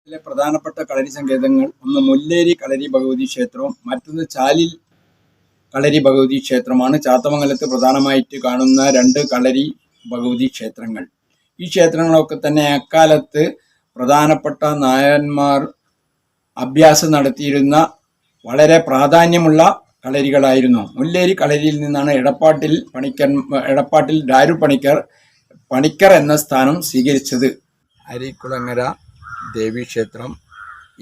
ഇതിലെ പ്രധാനപ്പെട്ട കളരി സങ്കേതങ്ങൾ ഒന്ന് മുല്ലേരി കളരി ഭഗവതി ക്ഷേത്രവും മറ്റൊന്ന് ചാലിൽ കളരി ഭഗവതി ക്ഷേത്രമാണ്. ചാത്തമംഗലത്ത് പ്രധാനമായിട്ട് കാണുന്ന രണ്ട് കളരി ഭഗവതി ക്ഷേത്രങ്ങൾ. ഈ ക്ഷേത്രങ്ങളൊക്കെ തന്നെ അക്കാലത്ത് പ്രധാനപ്പെട്ട നായന്മാർ അഭ്യാസം നടത്തിയിരുന്ന വളരെ പ്രാധാന്യമുള്ള കളരികളായിരുന്നു. മുല്ലേരി കളരിയിൽ നിന്നാണ് എടപ്പാട്ടിൽ ഡാരു പണിക്കർ എന്ന സ്ഥാനം സ്വീകരിച്ചത്. അരിക്കുളങ്ങര ദേവീക്ഷേത്രം,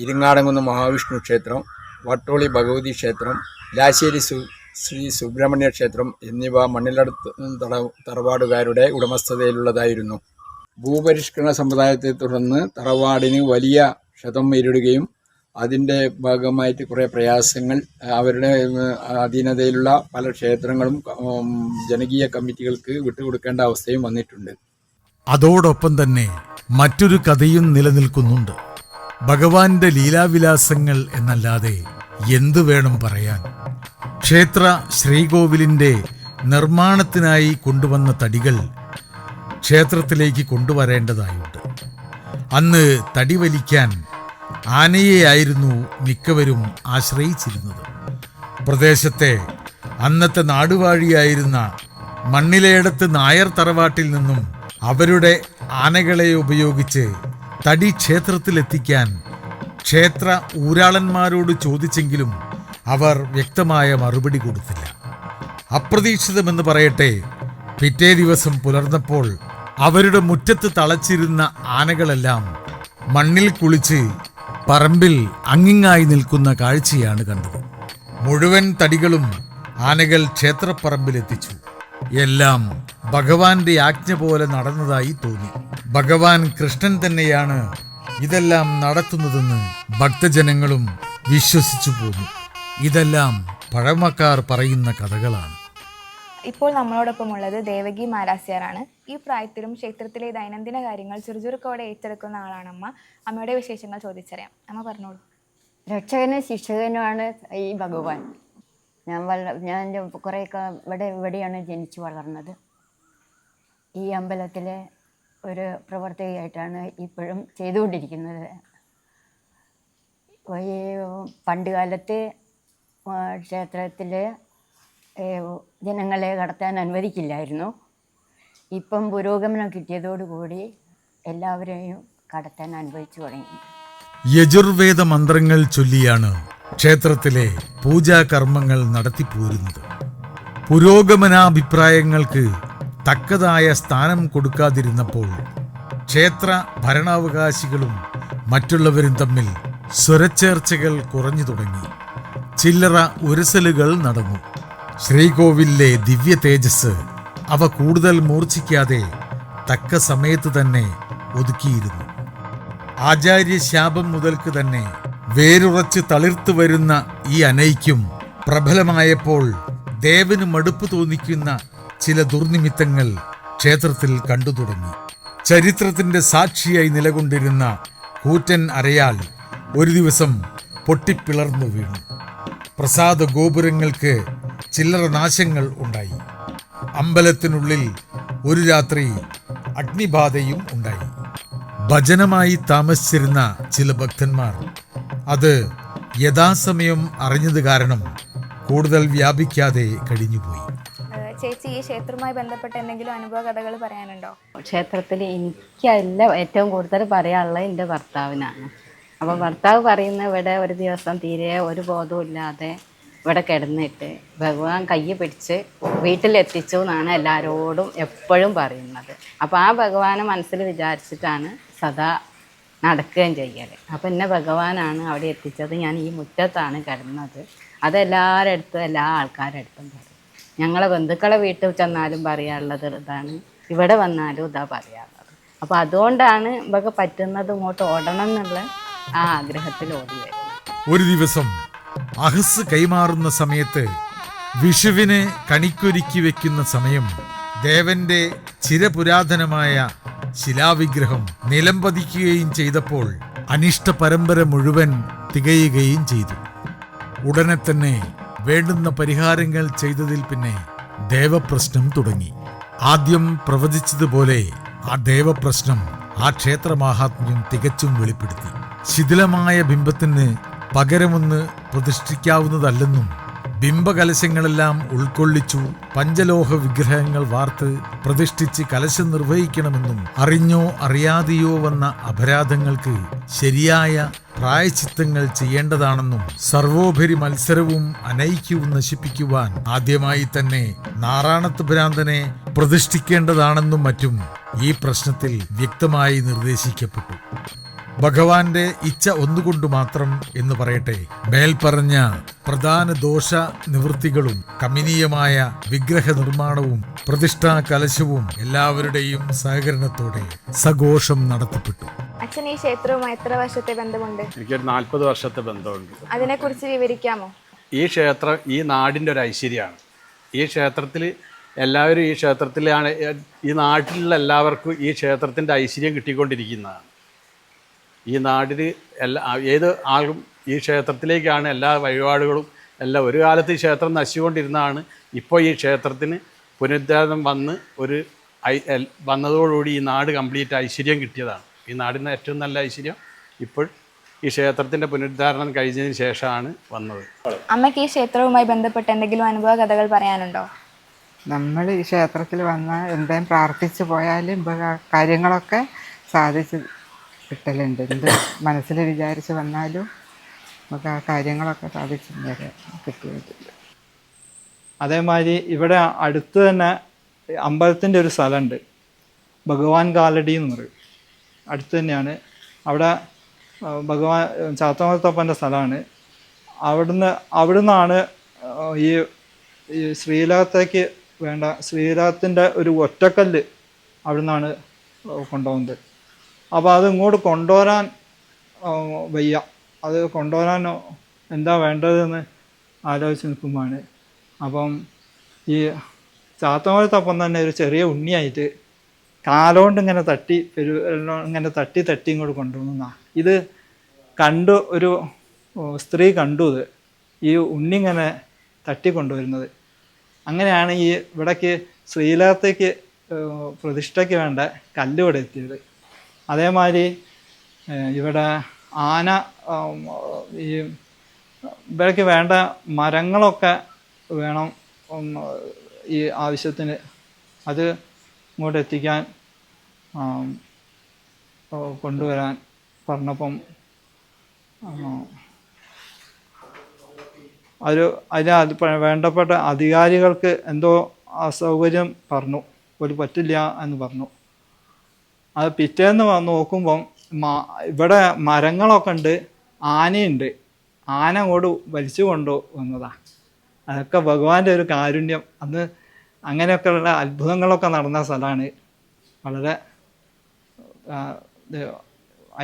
ഇരിങ്ങാടംകുന്ന് മഹാവിഷ്ണു ക്ഷേത്രം, വട്ടോളി ഭഗവതി ക്ഷേത്രം, ലാശ്ശേരി ശ്രീ സുബ്രഹ്മണ്യ ക്ഷേത്രം എന്നിവ മണ്ണിലടത്ത് തറവാടുകാരുടെ ഉടമസ്ഥതയിലുള്ളതായിരുന്നു. ഭൂപരിഷ്കരണ സമ്പ്രദായത്തെ തുടർന്ന് തറവാടിന് വലിയ ക്ഷതം നേരിടുകയും അതിൻ്റെ ഭാഗമായിട്ട് കുറേ പ്രയാസങ്ങൾ അവരുടെ അധീനതയിലുള്ള പല ക്ഷേത്രങ്ങളും ജനകീയ കമ്മിറ്റികൾക്ക് വിട്ടുകൊടുക്കേണ്ട അവസ്ഥയും വന്നിട്ടുണ്ട്. അതോടൊപ്പം തന്നെ മറ്റൊരു കഥയും നിലനിൽക്കുന്നുണ്ട്. ഭഗവാന്റെ ലീലാവിലാസങ്ങൾ എന്നല്ലാതെ എന്തു വേണം പറയാൻ. ക്ഷേത്ര ശ്രീകോവിലിന്റെ നിർമ്മാണത്തിനായി കൊണ്ടുവന്ന തടികൾ ക്ഷേത്രത്തിലേക്ക് കൊണ്ടുവരേണ്ടതായുണ്ട്. അന്ന് തടി വലിക്കാൻ ആനയെയായിരുന്നു മിക്കവരും ആശ്രയിച്ചിരുന്നത്. പ്രദേശത്തെ അന്നത്തെ നാടുവാഴിയായിരുന്ന മണ്ണിലേടത്ത് നായർ തറവാട്ടിൽ നിന്നും അവരുടെ ആനകളെ ഉപയോഗിച്ച് തടി ക്ഷേത്രത്തിലെത്തിക്കാൻ ക്ഷേത്ര ഊരാളന്മാരോട് ചോദിച്ചെങ്കിലും അവർ വ്യക്തമായ മറുപടി കൊടുത്തില്ല. അപ്രതീക്ഷിതമെന്ന് പറയട്ടെ, പിറ്റേ ദിവസം പുലർന്നപ്പോൾ അവരുടെ മുറ്റത്ത് തളച്ചിരുന്ന ആനകളെല്ലാം മണ്ണിൽ കുളിച്ച് പറമ്പിൽ അങ്ങിങ്ങായി നിൽക്കുന്ന കാഴ്ചയാണ് കണ്ടത്. മുഴുവൻ തടികളും ആനകൾ ക്ഷേത്രപ്പറമ്പിലെത്തിച്ചു. എല്ലാം ഭഗവാന്റെ ആജ്ഞ പോലെ നടന്നതായി തോന്നി. ഭഗവാൻ കൃഷ്ണൻ തന്നെയാണ് ഇതെല്ലാം നടത്തുന്നതെന്ന് ഭക്തജനങ്ങളും വിശ്വസിച്ചു പോന്നു. ഇതെല്ലാം പഴമക്കാർ പറയുന്ന കഥകളാണ്. ഇപ്പോൾ നമ്മളോടൊപ്പം ഉള്ളത് ദേവകി മാരാസ്യാറാണ്. ഈ പ്രായത്തിലും ക്ഷേത്രത്തിലെ ദൈനംദിന കാര്യങ്ങൾ ചുറുചുറുക്കോടെ ഏറ്റെടുക്കുന്ന ആളാണ് അമ്മ. അമ്മയുടെ വിശേഷങ്ങൾ ചോദിച്ചറിയാം. അമ്മ പറഞ്ഞോളൂ. രക്ഷകനും ശിക്ഷകനുമാണ് ഈ ഭഗവാൻ. ഞാൻ കുറേയൊക്കെ ഇവിടെയാണ് ജനിച്ചു വളർന്നത്. ഈ അമ്പലത്തിലെ ഒരു പ്രവർത്തകയായിട്ടാണ് ഇപ്പോഴും ചെയ്തുകൊണ്ടിരിക്കുന്നത്. ഈ പണ്ട് കാലത്ത് ക്ഷേത്രത്തിൽ ജനങ്ങളെ കടത്താൻ അനുവദിക്കില്ലായിരുന്നു. ഇപ്പം പുരോഗമനം കിട്ടിയതോടുകൂടി എല്ലാവരെയും കടത്താൻ അനുവദിച്ചു തുടങ്ങി. യജുർവേദ മന്ത്രങ്ങൾ ചൊല്ലിയാണ് ക്ഷേത്രത്തിലെ പൂജാകർമ്മങ്ങൾ നടത്തിപ്പോരുന്നത്. പുരോഗമനാഭിപ്രായങ്ങൾക്ക് തക്കതായ സ്ഥാനം കൊടുക്കാതിരുന്നപ്പോൾ ക്ഷേത്ര ഭരണാവകാശികളും മറ്റുള്ളവരും തമ്മിൽ സ്വരച്ചേർച്ചകൾ കുറഞ്ഞു തുടങ്ങി. ചില്ലറ ഉരസലുകൾ നടന്നു. ശ്രീകോവിലിലെ ദിവ്യ തേജസ് അവ കൂടുതൽ മൂർച്ഛിക്കാതെ തക്ക സമയത്ത് തന്നെ ഒതുക്കിയിരുന്നു. ആചാര്യശാപം മുതൽക്ക് തന്നെ വേരുറച്ച് തളിർത്തു വരുന്ന ഈ അനൈക്യം പ്രബലമായപ്പോൾ ദേവന് മടുപ്പ് തോന്നിക്കുന്ന ചില ദുർനിമിത്തങ്ങൾ ക്ഷേത്രത്തിൽ കണ്ടു തുടങ്ങി. ചരിത്രത്തിന്റെ സാക്ഷിയായി നിലകൊണ്ടിരുന്ന കൂറ്റൻ അരയാൽ ഒരു ദിവസം പൊട്ടിപ്പിളർന്നു വീണു. പ്രസാദ ഗോപുരങ്ങൾക്ക് ചില്ലറ നാശങ്ങൾ ഉണ്ടായി. അമ്പലത്തിനുള്ളിൽ ഒരു രാത്രി അഗ്നിബാധയും ഉണ്ടായി. ഭജനമായി താമസിച്ചിരുന്ന ചില ഭക്തന്മാർ അത് യഥാസമയം അറിഞ്ഞത് കാരണം കൂടുതൽ വ്യാപിക്കാതെ കഴിഞ്ഞുപോയി. ചേച്ചി, ഈ ക്ഷേത്രവുമായി ബന്ധപ്പെട്ട എന്തെങ്കിലും അനുഭവ കഥകൾ പറയാനുണ്ടോ? ക്ഷേത്രത്തിൽ എനിക്കല്ല ഏറ്റവും കൂടുതൽ പറയാനുള്ളത് എൻ്റെ ഭർത്താവിനാണ്. അപ്പം ഭർത്താവ് പറയുന്ന ഇവിടെ ഒരു ദിവസം തീരെ ഒരു ബോധവും ഇല്ലാതെ ഇവിടെ കിടന്നിട്ട് ഭഗവാൻ കയ്യെ പിടിച്ച് വീട്ടിലെത്തിച്ചു എന്നാണ് എല്ലാവരോടും എപ്പോഴും പറയുന്നത്. അപ്പോൾ ആ ഭഗവാനെ മനസ്സിൽ വിചാരിച്ചിട്ടാണ് സദാ നടക്കുകയും ചെയ്യൽ. അപ്പം എന്നെ ഭഗവാനാണ് അവിടെ എത്തിച്ചത്. ഞാൻ ഈ മുറ്റത്താണ് കിടന്നത്. അതെല്ലാവരുടെ അടുത്തും എല്ലാ ആൾക്കാരുടെ അടുത്തും പറയും. ഞങ്ങളെ ബന്ധുക്കളെ വീട്ടിൽ ചെന്നാലും പറയാനുള്ളത് ഇതാണ്, ഇവിടെ വന്നാലും ഇതാ പറയാനുള്ളത്. അപ്പോൾ അതുകൊണ്ടാണ് ഇവർക്ക് പറ്റുന്നത് ഇങ്ങോട്ട് ഓടണം എന്നുള്ള ആ ആഗ്രഹത്തിൽ ഓടി വരും. ഒരു ദിവസം അഹസ് കൈമാറുന്ന സമയത്ത് വിഷുവിന് കണിക്കൊരുക്കി വെക്കുന്ന സമയം ദേവന്റെ ചിരപുരാതനമായ ശിലാവിഗ്രഹം നിലംപതിക്കുകയും ചെയ്തപ്പോൾ അനിഷ്ട പരമ്പര മുഴുവൻ തികയുകയും ചെയ്തു. ഉടനെ തന്നെ വേണ്ടുന്ന പരിഹാരങ്ങൾ ചെയ്തതിൽ പിന്നെ ദേവപ്രശ്നം തുടങ്ങി. ആദ്യം പ്രവചിച്ചതുപോലെ ആ ദേവപ്രശ്നം ആ ക്ഷേത്രമാഹാത്മ്യം തികച്ചും വെളിപ്പെടുത്തി. ശിഥിലമായ ബിംബത്തിന് പകരമൊന്ന് പ്രതിഷ്ഠിക്കാവുന്നതല്ലെന്നും ബിംബകലശങ്ങളെല്ലാം ഉൾക്കൊള്ളിച്ചു പഞ്ചലോഹ വിഗ്രഹങ്ങൾ വാർത്ത് പ്രതിഷ്ഠിച്ച് കലശം നിർവഹിക്കണമെന്നും അറിഞ്ഞോ അറിയാതെയോ വന്ന അപരാധങ്ങൾക്ക് ശരിയായ പ്രായശ്ചിത്തങ്ങൾ ചെയ്യേണ്ടതാണെന്നും സർവോപരി മത്സരവും അനൈക്യവും നശിപ്പിക്കുവാൻ ആദ്യമായി തന്നെ നാറാണത്ത് ഭ്രാന്തനെ പ്രതിഷ്ഠിക്കേണ്ടതാണെന്നും മറ്റും ഈ പ്രശ്നത്തിൽ വ്യക്തമായി നിർദ്ദേശിക്കപ്പെട്ടു. ഭഗവാന്റെ ഇച്ഛ ഒന്നുകൊണ്ട് മാത്രം എന്ന് പറയട്ടെ, മേൽപ്പറഞ്ഞ പ്രധാന ദോഷ നിവൃത്തികളും കമനീയമായ വിഗ്രഹ നിർമ്മാണവും പ്രതിഷ്ഠാ കലശവും എല്ലാവരുടെയും സഹകരണത്തോടെ സഘോഷം നടത്തപ്പെട്ടു. അച്ഛൻ ഈ ക്ഷേത്രവുമായി എത്ര വർഷത്തെ ബന്ധമുണ്ട്? എനിക്കൊരു 40 വർഷത്തെ ബന്ധമുണ്ട്. അതിനെക്കുറിച്ച് വിവരിക്കാമോ? ഈ ക്ഷേത്രം ഈ നാടിൻ്റെ ഒരു ഐശ്വര്യമാണ്. ഈ ക്ഷേത്രത്തിൽ എല്ലാവരും ഈ ക്ഷേത്രത്തിലാണ്, ഈ നാട്ടിലുള്ള എല്ലാവർക്കും ഈ ക്ഷേത്രത്തിൻ്റെ ഐശ്വര്യം കിട്ടിക്കൊണ്ടിരിക്കുന്നതാണ്. ഈ നാടിൽ ഏത് ആളും ഈ ക്ഷേത്രത്തിലേക്കാണ് എല്ലാ വഴിപാടുകളും എല്ലാം. ഒരു കാലത്ത് ഈ ക്ഷേത്രം നശിച്ചുകൊണ്ടിരുന്നതാണ്. ഇപ്പോൾ ഈ ക്ഷേത്രത്തിന് പുനരുദ്ധാരണം വന്നതോടുകൂടി ഈ നാട് കംപ്ലീറ്റ് ഐശ്വര്യം കിട്ടിയതാണ്. ഈ നാടിന് ഏറ്റവും നല്ല ഐശ്വര്യം ഇപ്പോൾ ഈ ക്ഷേത്രത്തിൻ്റെ പുനരുദ്ധാരണം കഴിഞ്ഞതിന് ശേഷമാണ് വന്നത്. അമ്മയ്ക്ക് ഈ ക്ഷേത്രവുമായി ബന്ധപ്പെട്ട് എന്തെങ്കിലും അനുഭവ കഥകൾ പറയാനുണ്ടോ? നമ്മൾ ഈ ക്ഷേത്രത്തിൽ വന്നാൽ എന്തെങ്കിലും പ്രാർത്ഥിച്ചു പോയാലും കാര്യങ്ങളൊക്കെ സാധിച്ച് കിട്ടലുണ്ട്. എന്ത് മനസ്സിൽ വിചാരിച്ച് വന്നാലും നമുക്ക് ആ കാര്യങ്ങളൊക്കെ സാധിച്ചു കിട്ടിയിട്ടുണ്ട്. അതേമാതിരി ഇവിടെ അടുത്ത് തന്നെ അമ്പലത്തിൻ്റെ ഒരു സ്ഥലമുണ്ട്, ഭഗവാൻ കാലടി എന്ന് പറയും. അടുത്ത് തന്നെയാണ്. അവിടെ ഭഗവാൻ ചാത്തമത്തപ്പൻ്റെ സ്ഥലമാണ്. അവിടുന്നാണ് ഈ ശ്രീലകത്തേക്ക് വേണ്ട ശ്രീലകത്തിൻ്റെ ഒരു ഒറ്റക്കല്ല് അവിടുന്നാണ് കൊണ്ടുപോകുന്നത്. അപ്പോൾ അത് ഇങ്ങോട്ട് കൊണ്ടുവരാൻ വയ്യ. അത് കൊണ്ടുവരാൻ എന്താ വേണ്ടതെന്ന് ആലോചിച്ച് നിൽക്കുമ്പോഴാണ് അപ്പം ഈ ചാത്തമരത്തപ്പം തന്നെ ഒരു ചെറിയ ഉണ്ണിയായിട്ട് കാലുകൊണ്ട് ഇങ്ങനെ ഇങ്ങനെ തട്ടി ഇങ്ങോട്ട് കൊണ്ടുവന്നാ. ഇത് കണ്ടു, ഒരു സ്ത്രീ കണ്ടു ഇത് ഈ ഉണ്ണി ഇങ്ങനെ തട്ടിക്കൊണ്ടുവരുന്നത്. അങ്ങനെയാണ് ഈ ഇവിടേക്ക് ശ്രീലകത്തേക്ക് പ്രതിഷ്ഠയ്ക്ക് വേണ്ട കല്ല് ഇവിടെ എത്തിയത്. അതേമാതിരി ഇവിടെ ആന ഈ ഇവിടേക്ക് വേണ്ട മരങ്ങളൊക്കെ വേണം ഈ ആവശ്യത്തിന്. അത് ഇങ്ങോട്ട് എത്തിക്കാൻ കൊണ്ടുവരാൻ പറഞ്ഞപ്പം അതിന് വേണ്ടപ്പെട്ട അധികാരികൾക്ക് എന്തോ അസൗകര്യം പറഞ്ഞു, ഒരു പറ്റില്ല എന്ന് പറഞ്ഞു. അത് പിറ്റേന്ന് നോക്കുമ്പം ഇവിടെ മരങ്ങളൊക്കെ ഉണ്ട്, ആനയുണ്ട്. ആന അങ്ങോട്ട് വലിച്ചു കൊണ്ടു വന്നതാണ്. അതൊക്കെ ഭഗവാന്റെ ഒരു കാരുണ്യം. അന്ന് അങ്ങനെയൊക്കെയുള്ള അത്ഭുതങ്ങളൊക്കെ നടന്ന സ്ഥലമാണ്. വളരെ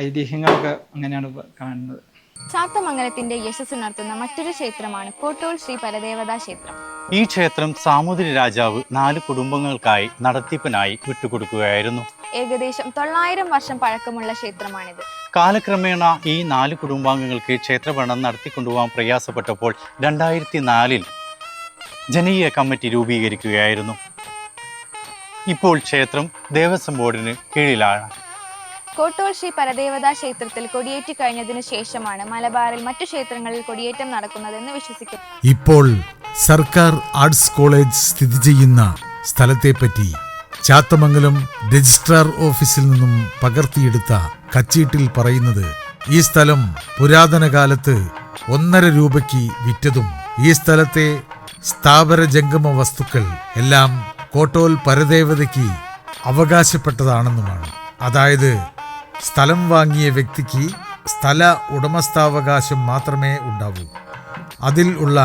ഐതിഹ്യങ്ങളൊക്കെ അങ്ങനെയാണ് കാണുന്നത്. ചാത്തമംഗലത്തിന്റെ യശസ്സുണർത്തുന്ന മറ്റൊരു ക്ഷേത്രമാണ് കോട്ടൂൾ ശ്രീ പരദേവതാ ക്ഷേത്രം. ഈ ക്ഷേത്രം സാമൂതിരി രാജാവ് 4 കുടുംബങ്ങൾക്കായി നടത്തിപ്പിനായി വിട്ടുകൊടുക്കുകയായിരുന്നു. ഏകദേശം 900 വർഷം പഴക്കമുള്ള ക്ഷേത്രമാണിത്. കാലക്രമേണ ഈ 4 കുടുംബാംഗങ്ങൾക്ക് ക്ഷേത്രഭരണം നടത്തിക്കൊണ്ടുപോകാൻ പ്രയാസപ്പെട്ടപ്പോൾ 2004 ജനകീയ കമ്മിറ്റി രൂപീകരിക്കുകയായിരുന്നു. ഇപ്പോൾ ക്ഷേത്രം ദേവസ്വം ബോർഡിന് കീഴിലാണ്. കോട്ടൂൾ ശ്രീ പരദേവതാ ക്ഷേത്രത്തിൽ കൊടിയേറ്റി കഴിഞ്ഞതിനു ശേഷമാണ് മലബാറിൽ മറ്റു ക്ഷേത്രങ്ങളിൽ കൊടിയേറ്റം നടക്കുന്നതെന്ന് വിശ്വസിക്കുന്നു. ഇപ്പോൾ സർക്കാർ ആർട്സ് കോളേജ് സ്ഥിതി ചെയ്യുന്ന സ്ഥലത്തെപ്പറ്റി ചാത്തമംഗലം രജിസ്ട്രാർ ഓഫീസിൽ നിന്നും പകർത്തിയെടുത്ത കച്ചീട്ടിൽ പറയുന്നത്, ഈ സ്ഥലം പുരാതന കാലത്ത് 1.5 രൂപയ്ക്ക് വിറ്റതും ഈ സ്ഥലത്തെ സ്ഥാവര ജംഗമ വസ്തുക്കൾ എല്ലാം കോട്ടോൽ പരദേവതയ്ക്ക് അവകാശപ്പെട്ടതാണെന്നുമാണ്. അതായത് സ്ഥലം വാങ്ങിയ വ്യക്തിക്ക് സ്ഥല ഉടമസ്ഥാവകാശം മാത്രമേ ഉണ്ടാവൂ. അതിൽ ഉള്ള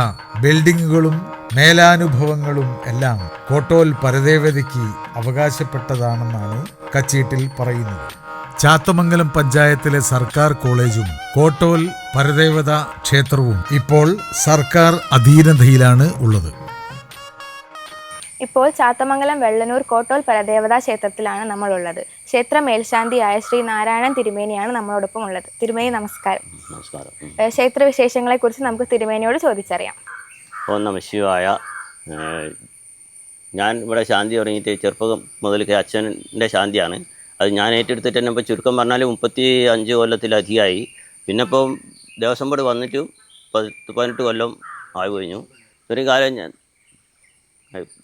ബിൽഡിങ്ങുകളും മേലാനുഭവങ്ങളും എല്ലാം കോട്ടോൽ പരദേവതയ്ക്ക് അവകാശപ്പെട്ടതാണെന്നാണ് കച്ചീട്ടിൽ പറയുന്നത്. ചാത്തമംഗലം പഞ്ചായത്തിലെ സർക്കാർ കോളേജും കോട്ടോൽ പരദേവത ക്ഷേത്രവും ഇപ്പോൾ സർക്കാർ അധീനതയിലാണ് ഉള്ളത്. ഇപ്പോൾ ചാത്തമംഗലം വെള്ളനൂർ കോട്ടോൽ പരദേവതാ ക്ഷേത്രത്തിലാണ് നമ്മളുള്ളത്. ക്ഷേത്ര മേൽശാന്തിയായ ശ്രീ നാരായണൻ തിരുമേനിയാണ് നമ്മളോടൊപ്പം ഉള്ളത്. തിരുമേനി നമസ്കാരം. നമസ്കാരം. ക്ഷേത്ര വിശേഷങ്ങളെ കുറിച്ച് നമുക്ക് തിരുമേനിയോട് ചോദിച്ചറിയാം. ഓം നമഃ ശിവായ. ഞാൻ ഇവിടെ ശാന്തി തുടങ്ങിയിട്ട് ചെറുപ്പം മുതൽക്ക് അച്ഛൻ്റെ ശാന്തിയാണ്. അത് ഞാൻ ഏറ്റെടുത്തിട്ട് തന്നെ ഇപ്പോൾ ചുരുക്കം പറഞ്ഞാൽ 35 കൊല്ലത്തിലധികമായി. പിന്നെ ഇപ്പം ദേവസ്വം ബോർഡ് വന്നിട്ടും 18 കൊല്ലം ആയി കഴിഞ്ഞു. ഇത്രയും കാലം ഞാൻ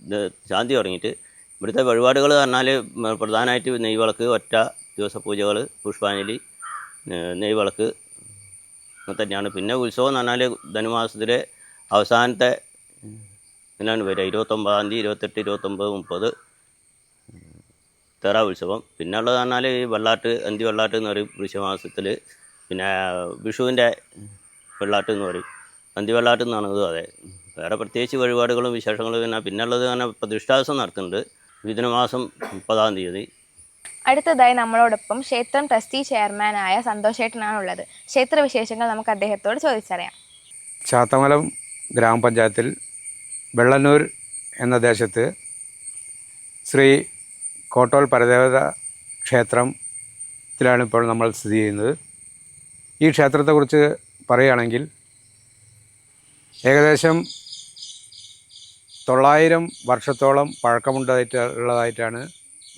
ഇത് ശാന്തി തുടങ്ങിയിട്ട് ഇവിടുത്തെ വഴിപാടുകൾ പറഞ്ഞാൽ പ്രധാനമായിട്ട് നെയ്വിളക്ക്, ഒറ്റ ദിവസ പൂജകൾ, പുഷ്പാഞ്ജലി, നെയ്വിളക്ക് തന്നെയാണ്. പിന്നെ ഉത്സവം എന്ന് പറഞ്ഞാൽ ധനുമാസത്തിലെ അവസാനത്തെ ഇതിനാണ് വരിക. 29-ാം തീയതി, 28, 29, 30 തെറ ഉത്സവം. പിന്നെ ഉള്ളത് പറഞ്ഞാൽ ഈ വെള്ളാട്ട്, അന്തി വെള്ളാട്ട് എന്ന് പറയും വൃശ്ചികമാസത്തിൽ. പിന്നെ വിഷുവിൻ്റെ വെള്ളാട്ട് എന്ന് പറയും, അന്തി വെള്ളാട്ട് എന്നാണ് ഇത്. അതെ, വേറെ പ്രത്യേകിച്ച് വഴിപാടുകളും വിശേഷങ്ങളും പിന്നെ ഉള്ളത് പറഞ്ഞാൽ പ്രതിഷ്ഠാദിവസം നടത്തുന്നുണ്ട് മിഥുനമാസം 30-ാം തീയതി. അടുത്തതായി നമ്മളോടൊപ്പം ക്ഷേത്രം ട്രസ്റ്റി ചെയർമാനായ സന്തോഷേട്ടനാണുള്ളത്. ക്ഷേത്ര വിശേഷങ്ങൾ നമുക്ക് അദ്ദേഹത്തോട് ചോദിച്ചറിയാം. ചാത്തമംഗലം ഗ്രാമപഞ്ചായത്തിൽ വെള്ളന്നൂർ എന്ന ദേശത്ത് ശ്രീ കോട്ടോൽ പരദേവത ക്ഷേത്രത്തിലാണ് ഇപ്പോൾ നമ്മൾ സ്ഥിതി ചെയ്യുന്നത്. ഈ ക്ഷേത്രത്തെക്കുറിച്ച് പറയുകയാണെങ്കിൽ ഏകദേശം 900 വർഷത്തോളം പഴക്കമുള്ളതായിട്ടാണ്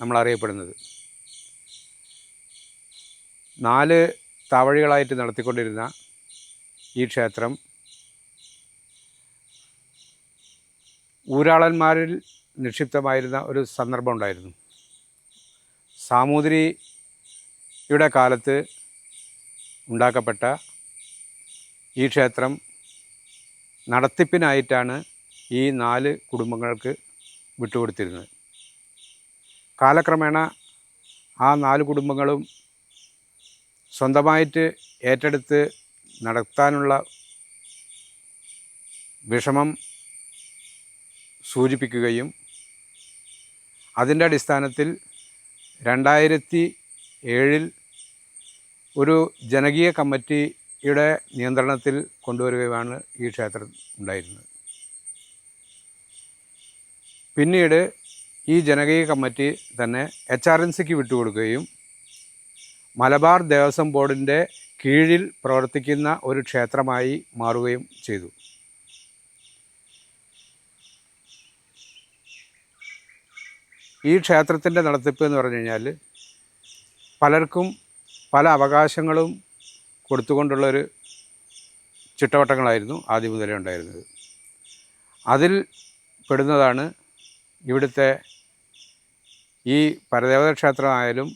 നമ്മൾ അറിയപ്പെടുന്നത്. 4 താവഴികളായിട്ട് നടത്തിക്കൊണ്ടിരുന്ന ഈ ക്ഷേത്രം ഊരാളന്മാരിൽ നിക്ഷിപ്തമായിരുന്ന ഒരു സന്ദർഭം ഉണ്ടായിരുന്നു. സാമൂതിരിയുടെ കാലത്ത് ഉണ്ടാക്കപ്പെട്ട ഈ ക്ഷേത്രം നടത്തിപ്പിനായിട്ടാണ് ഈ 4 കുടുംബങ്ങൾക്ക് വിട്ടുകൊടുത്തിരുന്നത്. കാലക്രമേണ ആ 4 കുടുംബങ്ങളും സ്വന്തമായിട്ട് ഏറ്റെടുത്ത് നടത്താനുള്ള വിഷമം സൂചിപ്പിക്കുകയും അതിൻ്റെ അടിസ്ഥാനത്തിൽ 2007 ഒരു ജനകീയ കമ്മിറ്റിയുടെ നിയന്ത്രണത്തിൽ കൊണ്ടുവരികയുമാണ് ഈ ക്ഷേത്രം ഉണ്ടായിരുന്നത്. പിന്നീട് ഈ ജനകീയ കമ്മിറ്റി തന്നെ HRNCക്ക് വിട്ടുകൊടുക്കുകയും മലബാർ ദേവസ്വം ബോർഡിൻ്റെ കീഴിൽ പ്രവർത്തിക്കുന്ന ഒരു ക്ഷേത്രമായി മാറുകയും ചെയ്തു. ഈ ക്ഷേത്രത്തിൻ്റെ നടത്തിപ്പ് എന്ന് പറഞ്ഞു കഴിഞ്ഞാൽ പലർക്കും പല അവകാശങ്ങളും കൊടുത്തുകൊണ്ടുള്ളൊരു ചിട്ടവട്ടങ്ങളായിരുന്നു ആദ്യം മുതലേ ഉണ്ടായിരുന്നത്. അതിൽ പെടുന്നതാണ് ഇവിടുത്തെ ഈ പരദേവത ക്ഷേത്രമായാലും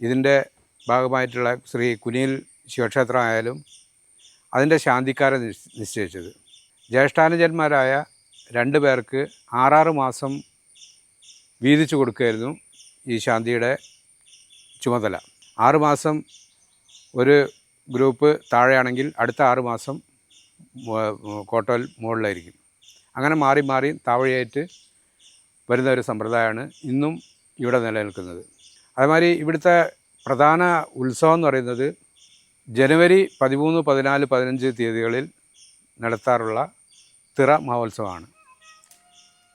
ഇതിൻ്റെ ഭാഗമായിട്ടുള്ള ശ്രീ കുനിയിൽ ശിവക്ഷേത്രമായാലും അതിൻ്റെ ശാന്തിക്കാരെ നിശ്ചയിച്ചത്. ജ്യേഷ്ഠാനുജന്മാരായ 2 പേർക്ക് 6 മാസം വീതിച്ചു കൊടുക്കുകയായിരുന്നു ഈ ശാന്തിയുടെ ചുമതല. 6 മാസം ഒരു ഗ്രൂപ്പ് താഴെയാണെങ്കിൽ അടുത്ത 6 മാസം കോട്ടോൽ മുകളിലായിരിക്കും. അങ്ങനെ മാറി മാറി താവഴിയായിട്ട് വരുന്ന ഒരു സമ്പ്രദായമാണ് ഇന്നും ഇവിടെ നിലനിൽക്കുന്നത്. അതുമാതിരി ഇവിടുത്തെ പ്രധാന ഉത്സവം എന്ന് പറയുന്നത് ജനുവരി 13, 14, 15 തീയതികളിൽ നടത്താറുള്ള തിറ മഹോത്സവമാണ്.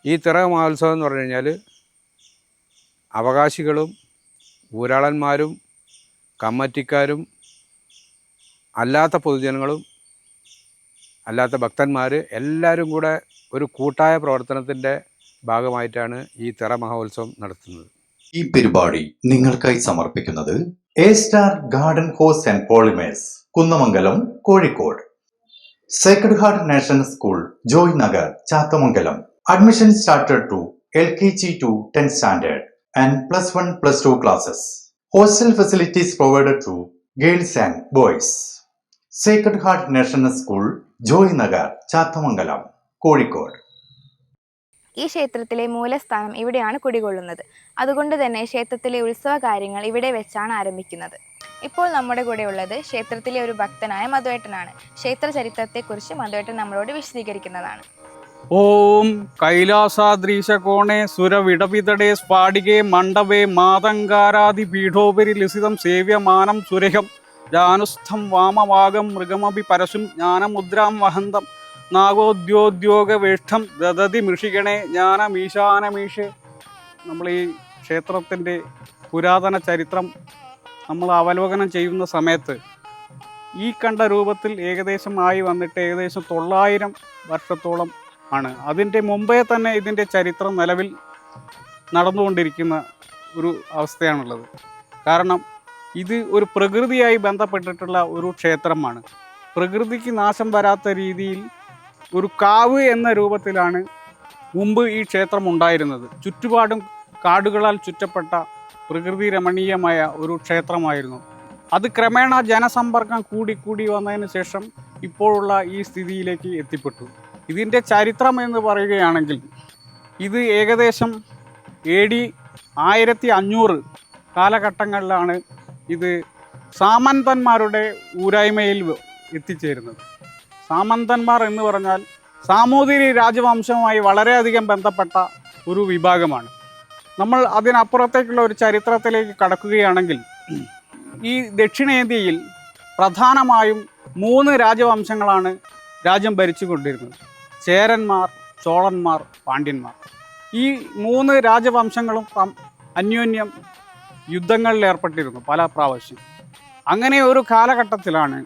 ഈ തിറ മഹോത്സവം എന്ന് പറഞ്ഞു കഴിഞ്ഞാൽ അവകാശികളും ഊരാളന്മാരും കമ്മിറ്റിക്കാരും അല്ലാത്ത പൊതുജനങ്ങളും അല്ലാത്ത ഭക്തന്മാർ എല്ലാവരും കൂടെ ഒരു കൂട്ടായ പ്രവർത്തനത്തിൻ്റെ ഭാഗമായിട്ടാണ് ഈ തിറ മഹോത്സവം നടത്തുന്നത്. ഈ പരിപാടി നിങ്ങൾക്കായി സമർപ്പിക്കുന്നത് A star garden hose and polymers, Kunnamangalam, Kozhikode. Sacred heart national school, Joy Nagar, Chathamangalam. Admission started to LKG to 10th standard and +1, +2 classes. Hostel facilities provided to girls and boys. Sacred Heart National School, Joy Nagar, Chathamangalam, Kozhikode. ഈ ക്ഷേത്രത്തിലെ മൂലസ്ഥാനം ഇവിടെയാണ് കുടികൊള്ളുന്നത്. അതുകൊണ്ട് തന്നെ ക്ഷേത്രത്തിലെ ഉത്സവ കാര്യങ്ങൾ ഇവിടെ വെച്ചാണ് ആരംഭിക്കുന്നത്. ഇപ്പോൾ നമ്മുടെ കൂടെ ഉള്ളത് ക്ഷേത്രത്തിലെ ഒരു ഭക്തനായ മധുവേട്ടനാണ്. ക്ഷേത്ര ചരിത്രത്തെക്കുറിച്ച് മധുവേട്ടൻ നമ്മളോട് വിശദീകരിക്കുന്നതാണ്. ഓം കൈലാസാദ്രീശ കോണേ സുരവിടപിതടേ സ്ഫാടികേ മണ്ഡപേ മാതങ്കാരാദി പീഠോപരി ലസിതം സേവ്യമാനം സുരഹം ജാനുസ്ഥം വാമവാഗം മൃഗമപി പരശും ജ്ഞാനമുദ്രാം വഹന്തം നാഗോദ്യോദ്യോഗവേഷ്ടം ദദതി മൃഷിഗണേ ജ്ഞാനമീശാനമീഷേ. നമ്മൾ ഈ ക്ഷേത്രത്തിൻ്റെ പുരാതന ചരിത്രം നമ്മൾ അവലോകനം ചെയ്യുന്ന സമയത്ത് ഈ കണ്ട രൂപത്തിൽ ഏകദേശം ആയി വന്നിട്ട് ഏകദേശം 900 വർഷത്തോളം ആണ്. അതിൻ്റെ മുമ്പേ തന്നെ ഇതിൻ്റെ ചരിത്രം നിലവിൽ നടന്നുകൊണ്ടിരിക്കുന്ന ഒരു അവസ്ഥയാണുള്ളത്. കാരണം ഇത് ഒരു പ്രകൃതിയായി ബന്ധപ്പെട്ടിട്ടുള്ള ഒരു ക്ഷേത്രമാണ്. പ്രകൃതിക്ക് നാശം വരാത്ത രീതിയിൽ ഒരു കാവ് എന്ന രൂപത്തിലാണ് മുമ്പ് ഈ ക്ഷേത്രം ഉണ്ടായിരുന്നത്. ചുറ്റുപാടും കാടുകളാൽ ചുറ്റപ്പെട്ട പ്രകൃതി രമണീയമായ ഒരു ക്ഷേത്രമായിരുന്നു. അത് ക്രമേണ ജനസമ്പർക്കം കൂടി വന്നതിന് ശേഷം ഇപ്പോഴുള്ള ഈ സ്ഥിതിയിലേക്ക് എത്തിപ്പെട്ടു. ഇതിൻ്റെ ചരിത്രം എന്ന് പറയുകയാണെങ്കിൽ ഇത് ഏകദേശം AD 1500 കാലഘട്ടങ്ങളിലാണ് ഇത് സാമന്തന്മാരുടെ ഊരായ്മയിൽ എത്തിച്ചേരുന്നത്. സാമന്തന്മാർ എന്ന് പറഞ്ഞാൽ സാമൂതിരി രാജവംശവുമായി വളരെയധികം ബന്ധപ്പെട്ട ഒരു വിഭാഗമാണ്. നമ്മൾ അതിനപ്പുറത്തേക്കുള്ള ഒരു ചരിത്രത്തിലേക്ക് കടക്കുകയാണെങ്കിൽ ഈ ദക്ഷിണേന്ത്യയിൽ പ്രധാനമായും 3 രാജവംശങ്ങളാണ് രാജ്യം ഭരിച്ചുകൊണ്ടിരുന്നത്: ചേരന്മാർ, ചോളന്മാർ, പാണ്ഡ്യന്മാർ. ഈ 3 രാജവംശങ്ങളും അന്യോന്യം യുദ്ധങ്ങളിൽ ഏർപ്പെട്ടിരുന്നു പല പ്രാവശ്യം. അങ്ങനെ ഒരു കാലഘട്ടത്തിലാണ്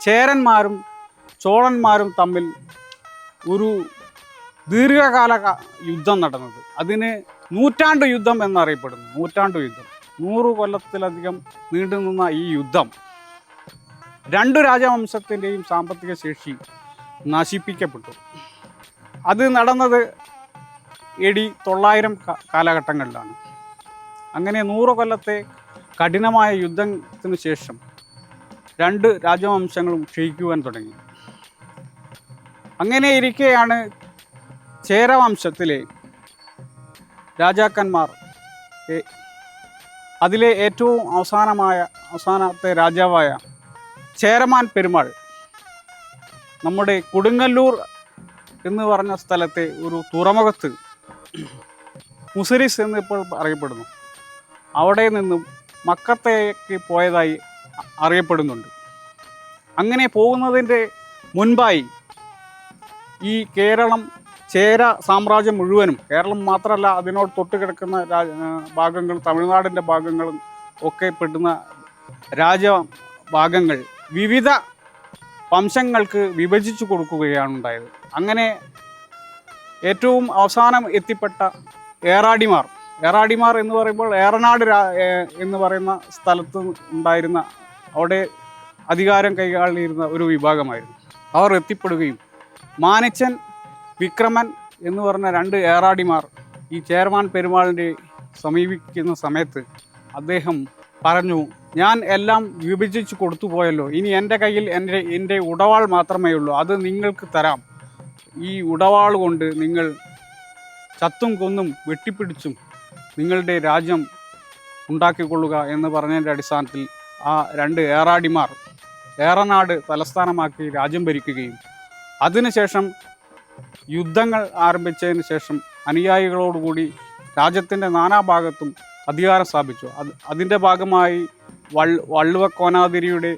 ചേരന്മാരും ചോളന്മാരും തമ്മിൽ ഒരു ദീർഘകാല യുദ്ധം നടന്നത്. അതിന് നൂറ്റാണ്ട് യുദ്ധം എന്നറിയപ്പെടുന്നു. നൂറ്റാണ്ട് യുദ്ധം, 100 കൊല്ലത്തിലധികം നീണ്ടുനിന്ന ഈ യുദ്ധം 2 രാജവംശത്തിൻ്റെയും സാമ്പത്തിക ശേഷി നശിപ്പിക്കപ്പെട്ടു. അത് നടന്നത് AD 900 കാലഘട്ടങ്ങളിലാണ്. അങ്ങനെ 100 കൊല്ലത്തെ കഠിനമായ യുദ്ധത്തിന് ശേഷം 2 രാജവംശങ്ങളും ക്ഷയിക്കുവാൻ തുടങ്ങി. അങ്ങനെ ഇരിക്കെയാണ് ചേരവംശത്തിലെ രാജാക്കന്മാർ, അതിലെ ഏറ്റവും അവസാനത്തെ രാജാവായ ചേരമാൻ പെരുമാൾ നമ്മുടെ കൊടുങ്ങല്ലൂർ എന്ന് പറഞ്ഞ സ്ഥലത്തെ ഒരു തുറമുഖത്ത്, മുസിരിസ് എന്നിപ്പോൾ അറിയപ്പെടുന്നു, അവിടെ നിന്നും മക്കത്തേക്ക് പോയതായി അറിയപ്പെടുന്നുണ്ട്. അങ്ങനെ പോകുന്നതിൻ്റെ മുൻപായി ഈ കേരളം, ചേര സാമ്രാജ്യം മുഴുവനും, കേരളം മാത്രമല്ല അതിനോട് തൊട്ട് കിടക്കുന്ന ഭാഗങ്ങൾ, തമിഴ്നാടിൻ്റെ ഭാഗങ്ങളും ഒക്കെ പെടുന്ന രാജഭാഗങ്ങൾ വിവിധ വംശങ്ങൾക്ക് വിഭജിച്ചു കൊടുക്കുകയാണ് ഉണ്ടായത്. അങ്ങനെ ഏറ്റവും അവസാനം എത്തിപ്പെട്ട ഏറാടിമാർ എന്ന് പറയുമ്പോൾ ഏറനാട് എന്ന് പറയുന്ന സ്ഥലത്ത് ഉണ്ടായിരുന്ന, അവിടെ അധികാരം കൈകാളിയിരുന്ന ഒരു വിഭാഗമായിരുന്നു. അവർ എത്തിപ്പെടുകയും മാനിച്ചൻ, വിക്രമൻ എന്ന് പറഞ്ഞ 2 ഏറാടിമാർ ഈ ചേരമാൻ പെരുമാളിനെ സമീപിക്കുന്ന സമയത്ത് അദ്ദേഹം പറഞ്ഞു, ഞാൻ എല്ലാം വിഭജിച്ച് കൊടുത്തു പോയല്ലോ, ഇനി എൻ്റെ കയ്യിൽ എൻ്റെ ഉടവാൾ മാത്രമേ ഉള്ളൂ, അത് നിങ്ങൾക്ക് തരാം. ഈ ഉടവാൾ കൊണ്ട് നിങ്ങൾ ചത്തും കൊന്നും വെട്ടിപ്പിടിച്ചും നിങ്ങളുടെ രാജ്യം ഉണ്ടാക്കിക്കൊള്ളുക എന്ന് പറഞ്ഞതിൻ്റെ അടിസ്ഥാനത്തിൽ ആ 2 ഏറാടിമാർ ഏറനാട് തലസ്ഥാനമാക്കി രാജ്യം ഭരിക്കുകയും അതിനുശേഷം യുദ്ധങ്ങൾ ആരംഭിച്ചതിന് ശേഷം അനുയായികളോടുകൂടി രാജ്യത്തിൻ്റെ നാനാഭാഗത്തും അധികാരം സ്ഥാപിച്ചു. അതിൻ്റെ ഭാഗമായി വള്ളുവ കോനാതിരിയുടെ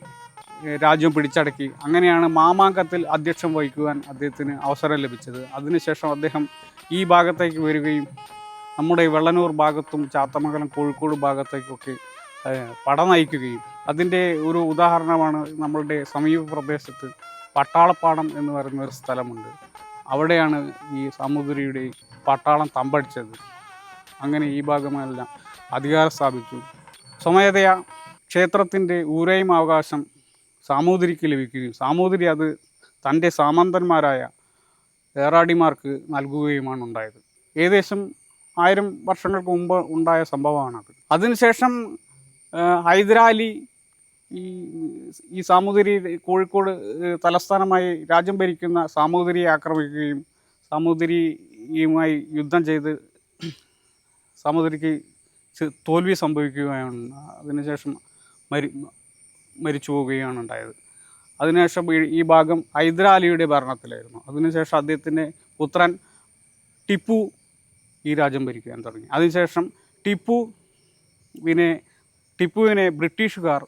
രാജ്യം പിടിച്ചടക്കി. അങ്ങനെയാണ് മാമാങ്കത്തിൽ അധ്യക്ഷം വഹിക്കുവാൻ അദ്ദേഹത്തിന് അവസരം ലഭിച്ചത്. അതിനുശേഷം അദ്ദേഹം ഈ ഭാഗത്തേക്ക് വരികയും നമ്മുടെ വെള്ളനൂർ ഭാഗത്തും ചാത്തമംഗലം, കോഴിക്കോട് ഭാഗത്തേക്കൊക്കെ പട നയിക്കുകയും, അതിൻ്റെ ഒരു ഉദാഹരണമാണ് നമ്മളുടെ സമീപ പ്രദേശത്ത് പട്ടാളപ്പാടം എന്ന് പറയുന്ന ഒരു സ്ഥലമുണ്ട്. അവിടെയാണ് ഈ സാമൂതിരിയുടെ പട്ടാളം തമ്പടിച്ചത്. അങ്ങനെ ഈ ഭാഗമെല്ലാം അധികാരം സ്ഥാപിച്ചു. സ്വമേധയാ ക്ഷേത്രത്തിൻ്റെ ഊരൈമാവകാശം സാമൂതിരിക്ക് ലഭിക്കുകയും സാമൂതിരി അത് തൻ്റെ സാമന്തന്മാരായ ഏറാടിമാർക്ക് നൽകുകയുമാണ് ഉണ്ടായത്. ഏകദേശം 1000 വർഷങ്ങൾക്ക് മുമ്പ് ഉണ്ടായ സംഭവമാണത്. അതിനുശേഷം ഹൈദരാലി ഈ സാമൂതിരി കോഴിക്കോട് തലസ്ഥാനമായി രാജ്യം ഭരിക്കുന്ന സാമൂതിരിയെ ആക്രമിക്കുകയും സാമൂതിരിയുമായി യുദ്ധം ചെയ്ത് സാമൂതിരിക്ക് തോൽവി സംഭവിക്കുകയാണ്. അതിനുശേഷം മരിച്ചു പോവുകയാണ് ഉണ്ടായത്. അതിനുശേഷം ഈ ഭാഗം ഹൈദരാലിയുടെ ഭരണത്തിലായിരുന്നു. അതിനുശേഷം അദ്ദേഹത്തിൻ്റെ പുത്രൻ ടിപ്പു ഈ രാജ്യം ഭരിക്കാൻ തുടങ്ങി. അതിനുശേഷം ടിപ്പുവിനെ ബ്രിട്ടീഷുകാർ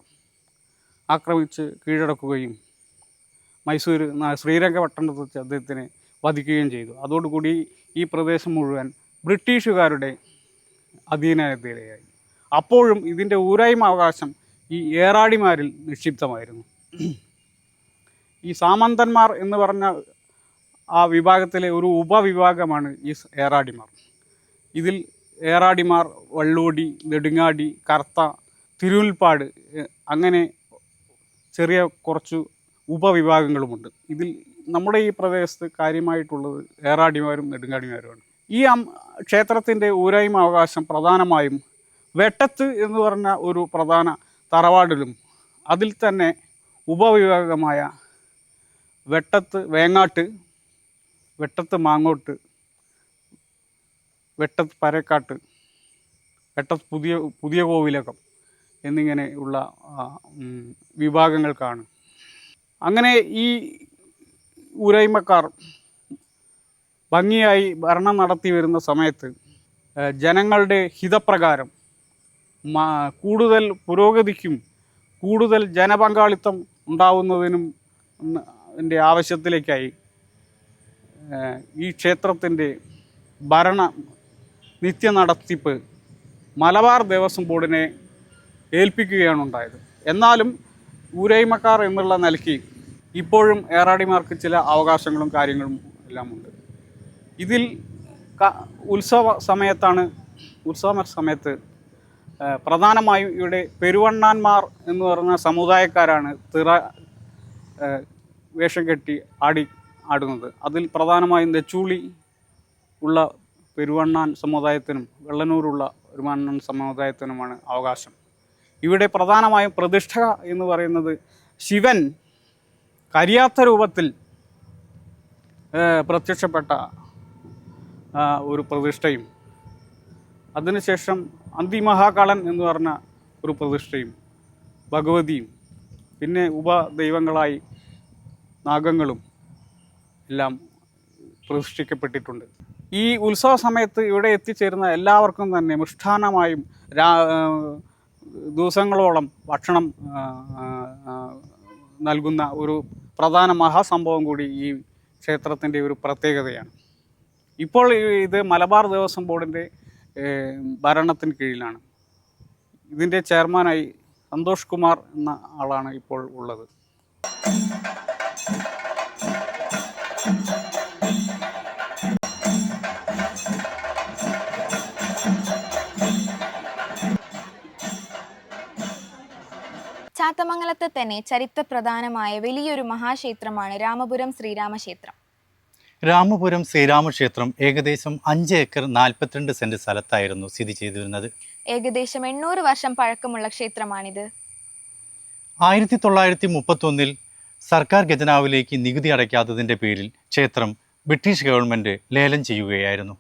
ആക്രമിച്ച് കീഴടക്കുകയും ശ്രീരംഗപട്ടണത്ത് വെച്ച് അദ്ദേഹത്തിനെ വധിക്കുകയും ചെയ്തു. അതോടുകൂടി ഈ പ്രദേശം മുഴുവൻ ബ്രിട്ടീഷുകാരുടെ അധീനതയിലായി. അപ്പോഴും ഇതിൻ്റെ ഊരായ്മ അവകാശം ഈ ഏറാടിമാരിൽ നിക്ഷിപ്തമായിരുന്നു. ഈ സാമന്തന്മാർ എന്ന് പറഞ്ഞ ആ വിഭാഗത്തിലെ ഒരു ഉപവിഭാഗമാണ് ഈ ഏറാടിമാർ. ഇതിൽ ഏറാടിമാർ വള്ളോടി, നെടുങ്ങാടി, കർത്ത, തിരുമുൽപ്പാട്, അങ്ങനെ ചെറിയ കുറച്ച് ഉപവിഭാഗങ്ങളുമുണ്ട്. ഇതിൽ നമ്മുടെ ഈ പ്രദേശത്ത് കാര്യമായിട്ടുള്ളത് ഏറാടിമാരും നെടുങ്കാടിമാരുമാണ്. ഈ ക്ഷേത്രത്തിൻ്റെ ഊരായ്മ അവകാശം പ്രധാനമായും വെട്ടത്ത് എന്ന് പറഞ്ഞ ഒരു പ്രധാന തറവാടിലും അതിൽ തന്നെ ഉപവിഭാഗമായ വെട്ടത്ത് വേങ്ങാട്ട്, വെട്ടത്ത് മാങ്ങോട്ട്, വെട്ടത്ത് പരക്കാട്ട്, വെട്ടത്ത് പുതിയ കോവിലകം എന്നിങ്ങനെയുള്ള വിഭാഗങ്ങൾക്കാണ്. അങ്ങനെ ഈ ഊരായ്മക്കാർ ഭംഗിയായി ഭരണം നടത്തി വരുന്ന സമയത്ത് ജനങ്ങളുടെ ഹിതപ്രകാരം കൂടുതൽ പുരോഗതിക്കും കൂടുതൽ ജനപങ്കാളിത്തം ഉണ്ടാവുന്നതിനും ആവശ്യത്തിലേക്കായി ഈ ക്ഷേത്രത്തിൻ്റെ നിത്യ നടത്തിപ്പ് മലബാർ ദേവസ്വം ബോർഡിനെ ഏൽപ്പിക്കുകയാണ് ഉണ്ടായത്. എന്നാലും ഊരായ്മക്കാർ എന്നുള്ള നിലയ്ക്ക് ഇപ്പോഴും ഏറാടിമാർക്ക് ചില അവകാശങ്ങളും കാര്യങ്ങളും എല്ലാം ഉണ്ട്. ഇതിൽ ഉത്സവ സമയത്ത് പ്രധാനമായും ഇവിടെ പെരുവണ്ണാന്മാർ എന്ന് പറഞ്ഞ സമുദായക്കാരാണ് തിറ വേഷം കെട്ടി ആടുന്നത്. അതിൽ പ്രധാനമായും നെച്ചൂളി ഉള്ള പെരുവണ്ണാൻ സമുദായത്തിനും വെള്ളനൂരുള്ള പെരുവണ്ണാൻ സമുദായത്തിനുമാണ് അവകാശം. ഇവിടെ പ്രധാനമായും പ്രതിഷ്ഠ എന്ന് പറയുന്നത് ശിവൻ കരിയാത്ത രൂപത്തിൽ പ്രത്യക്ഷപ്പെട്ട ഒരു പ്രതിഷ്ഠയും അതിനുശേഷം അന്തിമഹാകാളൻ എന്ന് പറഞ്ഞ ഒരു പ്രതിഷ്ഠയും ഭഗവതിയും പിന്നെ ഉപദൈവങ്ങളായി നാഗങ്ങളും എല്ലാം പ്രതിഷ്ഠിക്കപ്പെട്ടിട്ടുണ്ട്. ഈ ഉത്സവ സമയത്ത് ഇവിടെ എത്തിച്ചേരുന്ന എല്ലാവർക്കും തന്നെ മൃഷ്ടാന്നമായും ദിവസങ്ങളോളം ഭക്ഷണം നൽകുന്ന ഒരു പ്രധാന മഹാസംഭവം കൂടി ഈ ക്ഷേത്രത്തിൻ്റെ ഒരു പ്രത്യേകതയാണ്. ഇപ്പോൾ ഇത് മലബാർ ദേവസ്വം ബോർഡിൻ്റെ ഭരണത്തിന് കീഴിലാണ്. ഇതിൻ്റെ ചെയർമാനായി സന്തോഷ് കുമാർ എന്ന ആളാണ് ഇപ്പോൾ ഉള്ളത്. ചാത്തമംഗലത്തെ തന്നെ ചരിത്രപ്രധാനമായ വലിയൊരു മഹാക്ഷേത്രമാണ് രാമപുരം ശ്രീരാമക്ഷേത്രം. രാമപുരം ശ്രീരാമക്ഷേത്രം ഏകദേശം 5 ഏക്കർ 42 സെന്റ് സ്ഥലത്തായിരുന്നു സ്ഥിതി ചെയ്തിരുന്നത്. ഏകദേശം 800 വർഷം പഴക്കമുള്ള ക്ഷേത്രമാണിത്. 1931 സർക്കാർ ഖജനാവിലേക്ക് നികുതി അടയ്ക്കാത്തതിന്റെ പേരിൽ ക്ഷേത്രം ബ്രിട്ടീഷ് ഗവൺമെന്റ് ലേലം ചെയ്യുകയായിരുന്നു.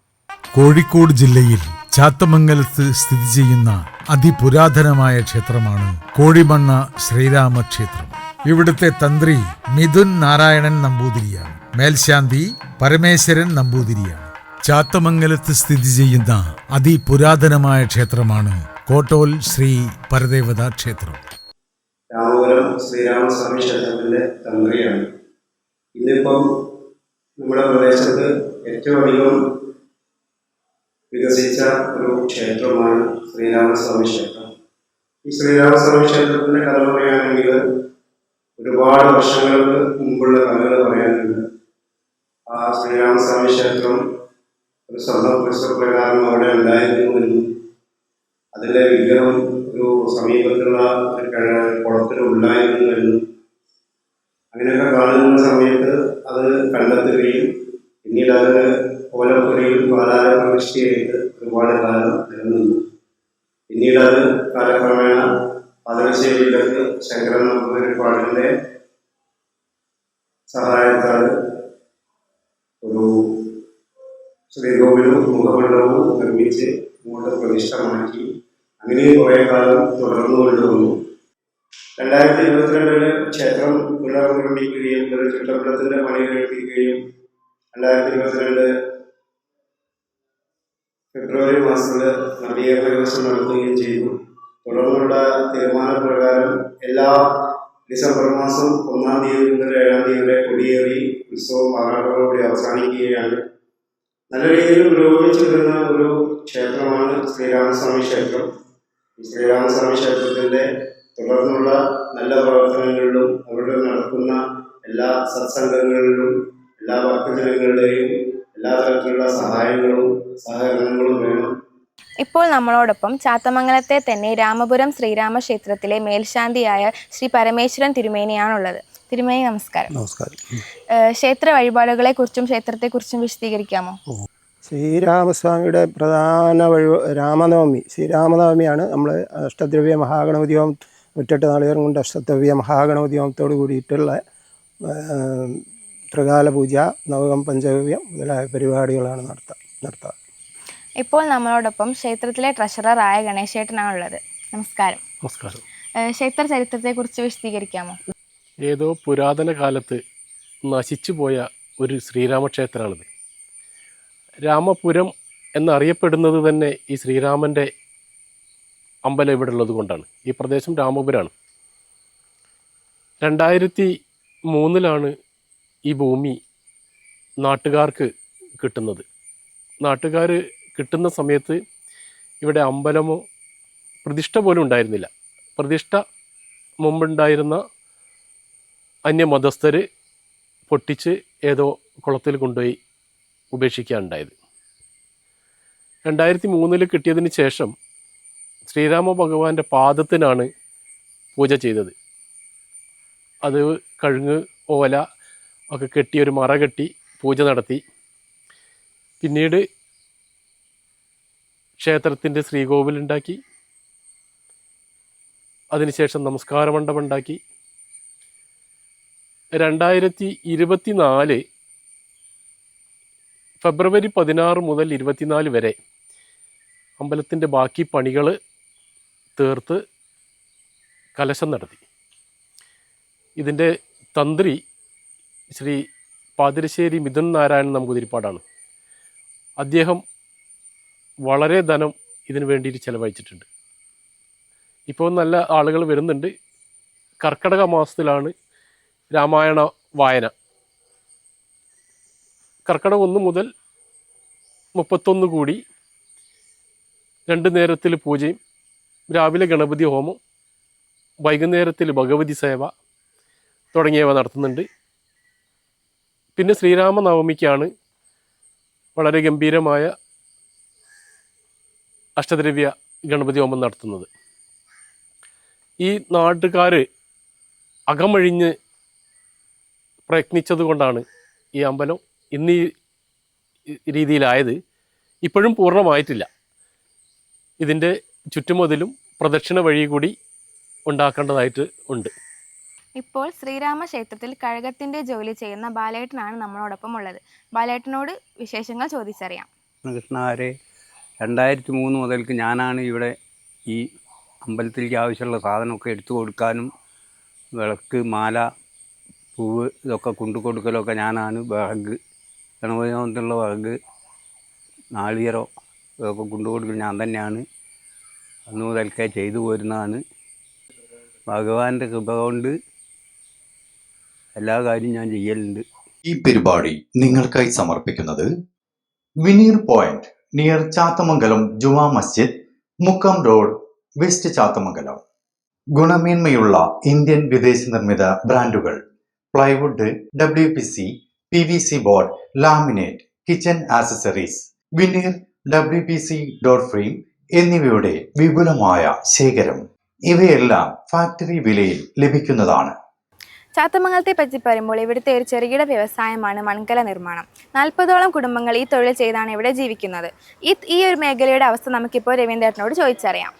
കോഴിക്കോട് ജില്ലയിൽ ചാത്തമംഗലത്ത് സ്ഥിതി ചെയ്യുന്ന അതിപുരാതനമായ ക്ഷേത്രമാണ് കോഴിമണ്ണ ശ്രീരാമക്ഷേത്രം. ഇവിടുത്തെ തന്ത്രി മിഥുൻ നാരായണൻ നമ്പൂതിരിയാണ്. മേൽശാന്തി പരമേശ്വരൻ നമ്പൂതിരിയാണ്. ചാത്തമംഗലത്ത് സ്ഥിതി ചെയ്യുന്ന അതിപുരാതനമായ ക്ഷേത്രമാണ് കോട്ടോൽ ശ്രീ പരദേവത ക്ഷേത്രം. രാമപുരം ശ്രീരാമസ്വാമി ക്ഷേത്രത്തിൻ്റെ തന്ത്രിയാണ്. ഇന്നിപ്പം നമ്മുടെ പ്രദേശത്ത് ഏറ്റവും അധികം വികസിച്ച ഒരു ക്ഷേത്രമാണ് ശ്രീരാമസ്വാമി ക്ഷേത്രം. ഈ ശ്രീരാമസ്വാമി ക്ഷേത്രത്തിൻ്റെ കഥ പറയുകയാണെങ്കിൽ ഒരുപാട് വർഷങ്ങൾക്ക് മുമ്പുള്ള കഥകൾ പറയാനുണ്ട്. ആ ശ്രീരാമസ്വാമി ക്ഷേത്രം ഒരു സ്വർണ്ണപ്രകാരം അവിടെ ഉണ്ടായിരുന്നുവെന്നും അതിൻ്റെ വിഗ്രഹം ഒരു സമീപത്തുള്ള കുളത്തിലുണ്ടായിരുന്നുവെന്നും അങ്ങനെയൊക്കെ കാണുന്ന സമയത്ത് അത് കണ്ടെത്തുകയും പിന്നീട് അത് ഓലപ്പുരയിൽ പാലാല പ്രതിഷ്ഠയായിട്ട് ഒരുപാട് കാലം നിലനിന്നു. പിന്നീട് അത് കാലക്രമേണ പാതകശ്ശേരിയിലേക്ക് ശങ്കരൻ നമ്പൂതിരിപ്പാടിൻ്റെ സഹായത്താൽ ഒരു ശ്രീകോവിലും മുഖമണ്ഡപവും നിർമ്മിച്ച് ഇങ്ങോട്ട് പ്രതിഷ്ഠ മാറ്റി അങ്ങനെ കുറേ കാലം തുടർന്നു കൊണ്ടുവന്നു. 2022 ക്ഷേത്രം പുനർനിർമ്മിക്കുകയും ഒരു ചുറ്റമ്പലത്തിൻ്റെ പണി കഴിപ്പിക്കുകയും 2022 ഫെബ്രുവരി മാസത്തിൽ നവീകരണ ദിവസം നടത്തുകയും ചെയ്തു. തുടർന്നുള്ള തീരുമാനപ്രകാരം എല്ലാ ഡിസംബർ മാസം 1-ാം തീയതി മുതൽ 7-ാം തീയതി വരെ കൊടിയേറി ഉത്സവം ആഘാടത്തോടുകൂടി അവസാനിക്കുകയാണ്. നല്ല രീതിയിൽ പുരോഗമിച്ചു വരുന്ന ഒരു ക്ഷേത്രമാണ് ശ്രീരാമസ്വാമി ക്ഷേത്രം. ഈ ശ്രീരാമസ്വാമി ക്ഷേത്രത്തിൻ്റെ തുടർന്നുള്ള നല്ല പ്രവർത്തനങ്ങളിലും അവിടെ നടക്കുന്ന എല്ലാ സത്സംഗങ്ങളിലും എല്ലാ ഭക്തജനങ്ങളുടെയും എല്ലാ തരത്തിലുള്ള സഹായങ്ങളും സഹകരണങ്ങളും വേണം. ഇപ്പോൾ നമ്മളോടൊപ്പം ചാത്തമംഗലത്തെ തന്നെ രാമപുരം ശ്രീരാമ ക്ഷേത്രത്തിലെ മേൽശാന്തിയായ ശ്രീ പരമേശ്വരൻ തിരുമേനിയാണുള്ളത്. തിരുമേനി നമസ്കാരം. നമസ്കാരം. ക്ഷേത്ര വഴിപാടുകളെക്കുറിച്ചും ക്ഷേത്രത്തെക്കുറിച്ചും വിശദീകരിക്കാമോ? ശ്രീരാമസ്വാമിയുടെ പ്രധാന രാമനവമി, ശ്രീരാമനവമിയാണ് നമ്മൾ അഷ്ടദ്രവ്യ മഹാഗണപതി ഹോമം 108 നാളികേരം കൊണ്ട് അഷ്ടദ്രവ്യ മഹാഗണപതി ഹോമത്തോട് കൂടിയിട്ടുള്ള ത്രികാല പൂജ, നവകം പഞ്ചഗവ്യം മുതലായ പരിപാടികളാണ് നടത്തുക. ഇപ്പോൾ നമ്മളോടൊപ്പം ക്ഷേത്രത്തിലെ ട്രഷററായ ഗണേശേട്ടനാണുള്ളത്. നമസ്കാരം. നമസ്കാരം. ക്ഷേത്ര ചരിത്രത്തെക്കുറിച്ച് വിശദീകരിക്കാമോ? ഏതോ പുരാതന കാലത്ത് നശിച്ചുപോയ ഒരു ശ്രീരാമക്ഷേത്രമാണിത്. രാമപുരം എന്നറിയപ്പെടുന്നത് തന്നെ ഈ ശ്രീരാമൻ്റെ അമ്പലം ഇവിടെ ഉള്ളത് കൊണ്ടാണ്. ഈ പ്രദേശം രാമപുരമാണ്. 2003 ഈ ഭൂമി നാട്ടുകാർക്ക് കിട്ടുന്നത്. നാട്ടുകാർ കിട്ടുന്ന സമയത്ത് ഇവിടെ അമ്പലമോ പ്രതിഷ്ഠ പോലും ഉണ്ടായിരുന്നില്ല. പ്രതിഷ്ഠ മുമ്പുണ്ടായിരുന്ന അന്യമതസ്ഥർ പൊട്ടിച്ച് ഏതോ കുളത്തിൽ കൊണ്ടുപോയി ഉപേക്ഷിക്കുകയുണ്ടായത്. 2003 കിട്ടിയതിന് ശേഷം ശ്രീരാമ ഭഗവാന്റെ പാദത്തിനാണ് പൂജ ചെയ്തത്. അത് കഴുങ്ങ്, ഓല ഒക്കെ കെട്ടി ഒരു മറ കെട്ടി പൂജ നടത്തി. പിന്നീട് ക്ഷേത്രത്തിൻ്റെ ശ്രീകോവിലുണ്ടാക്കി. അതിനുശേഷം നമസ്കാര മണ്ഡപം ഉണ്ടാക്കി. 2024 ഫെബ്രുവരി 16 മുതൽ 24 വരെ അമ്പലത്തിൻ്റെ ബാക്കി പണികൾ തീർത്ത് കലശം നടത്തി. ഇതിൻ്റെ തന്ത്രി ശ്രീ പാതിരശ്ശേരി മിഥുൻ നാരായണൻ നമ്പൂതിരിപ്പാടാണ്. അദ്ദേഹം വളരെ ധനം ഇതിനു വേണ്ടിയിട്ട് ചെലവഴിച്ചിട്ടുണ്ട്. ഇപ്പോൾ നല്ല ആളുകൾ വരുന്നുണ്ട്. കർക്കിടക മാസത്തിലാണ് രാമായണ വായന. കർക്കിടക 1 മുതൽ 31 കൂടി 2 നേരത്തിൽ പൂജയും, രാവിലെ ഗണപതി ഹോമം, വൈകുന്നേരത്തിൽ ഭഗവതി സേവ തുടങ്ങിയവ നടത്തുന്നുണ്ട്. പിന്നെ ശ്രീരാമനവമിക്കാണ് വളരെ ഗംഭീരമായ അഷ്ടദ്രവ്യ ഗണപതി ഹോമം നടത്തുന്നത്. ഈ നാട്ടുകാർ അകമഴിഞ്ഞ് പ്രയത്നിച്ചത് കൊണ്ടാണ് ഈ അമ്പലം ഇന്ന് ഈ രീതിയിലായത്. ഇപ്പോഴും പൂർണ്ണമായിട്ടില്ല. ഇതിൻ്റെ ചുറ്റുമതിലും പ്രദക്ഷിണ വഴി കൂടി ഉണ്ടാക്കേണ്ടതായിട്ട് ഉണ്ട്. ഇപ്പോൾ ശ്രീരാമ ക്ഷേത്രത്തിൽ കഴകത്തിൻ്റെ ജോലി ചെയ്യുന്ന ബാലേട്ടനാണ് നമ്മളോടൊപ്പം ഉള്ളത്. ബാലേട്ടനോട് വിശേഷങ്ങൾ ചോദിച്ചറിയാം. കൃഷ്ണാരെ 2003 മുതൽക്ക് ഞാനാണ് ഇവിടെ ഈ അമ്പലത്തിലേക്ക് ആവശ്യമുള്ള സാധനമൊക്കെ എടുത്തു കൊടുക്കാനും വിളക്ക്, മാല, പൂവ് ഇതൊക്കെ കൊണ്ടു കൊടുക്കലൊക്കെ ഞാനാണ്. വിറക്, ഗണപതിനുള്ള വിറക്, നാളികേരം ഇതൊക്കെ കൊണ്ടു കൊടുക്കൽ ഞാൻ തന്നെയാണ്. അന്ന് മുതൽക്കേ ചെയ്തു പോരുന്നതാണ്. ഭഗവാന്റെ കൃപ കൊണ്ട് എല്ലാ കാര്യവും ഞാൻ ചെയ്യലുണ്ട്. ഈ പരിപാടി നിങ്ങൾക്കായി സമർപ്പിക്കുന്നത് veneer point near Chathamangalam Juma Masjid, Mukkam road, west Chathamangalam. ഗുണമേന്മയുള്ള ഇന്ത്യൻ വിദേശ നിർമ്മിത ബ്രാൻഡുകൾ, plywood, WPC, PVC board, laminate, kitchen accessories, veneer, WPC door frame എന്നിവയുടെ വിപുലമായ ശേഖരം. ഇവയെല്ലാം ഫാക്ടറി വിലയിൽ ലഭിക്കുന്നതാണ്. ചാത്തമംഗലത്തെ പറ്റി പറയുമ്പോൾ ഇവിടുത്തെ ഒരു ചെറുകിട വ്യവസായമാണ് മൺകല നിർമ്മാണം. 40ഓളം കുടുംബങ്ങൾ ഈ തൊഴിൽ ചെയ്താണ് ഇവിടെ ജീവിക്കുന്നത്. ഈ ഒരു മേഖലയുടെ അവസ്ഥ നമുക്കിപ്പോൾ രവീന്ദ്രനോട് ചോദിച്ചറിയാം.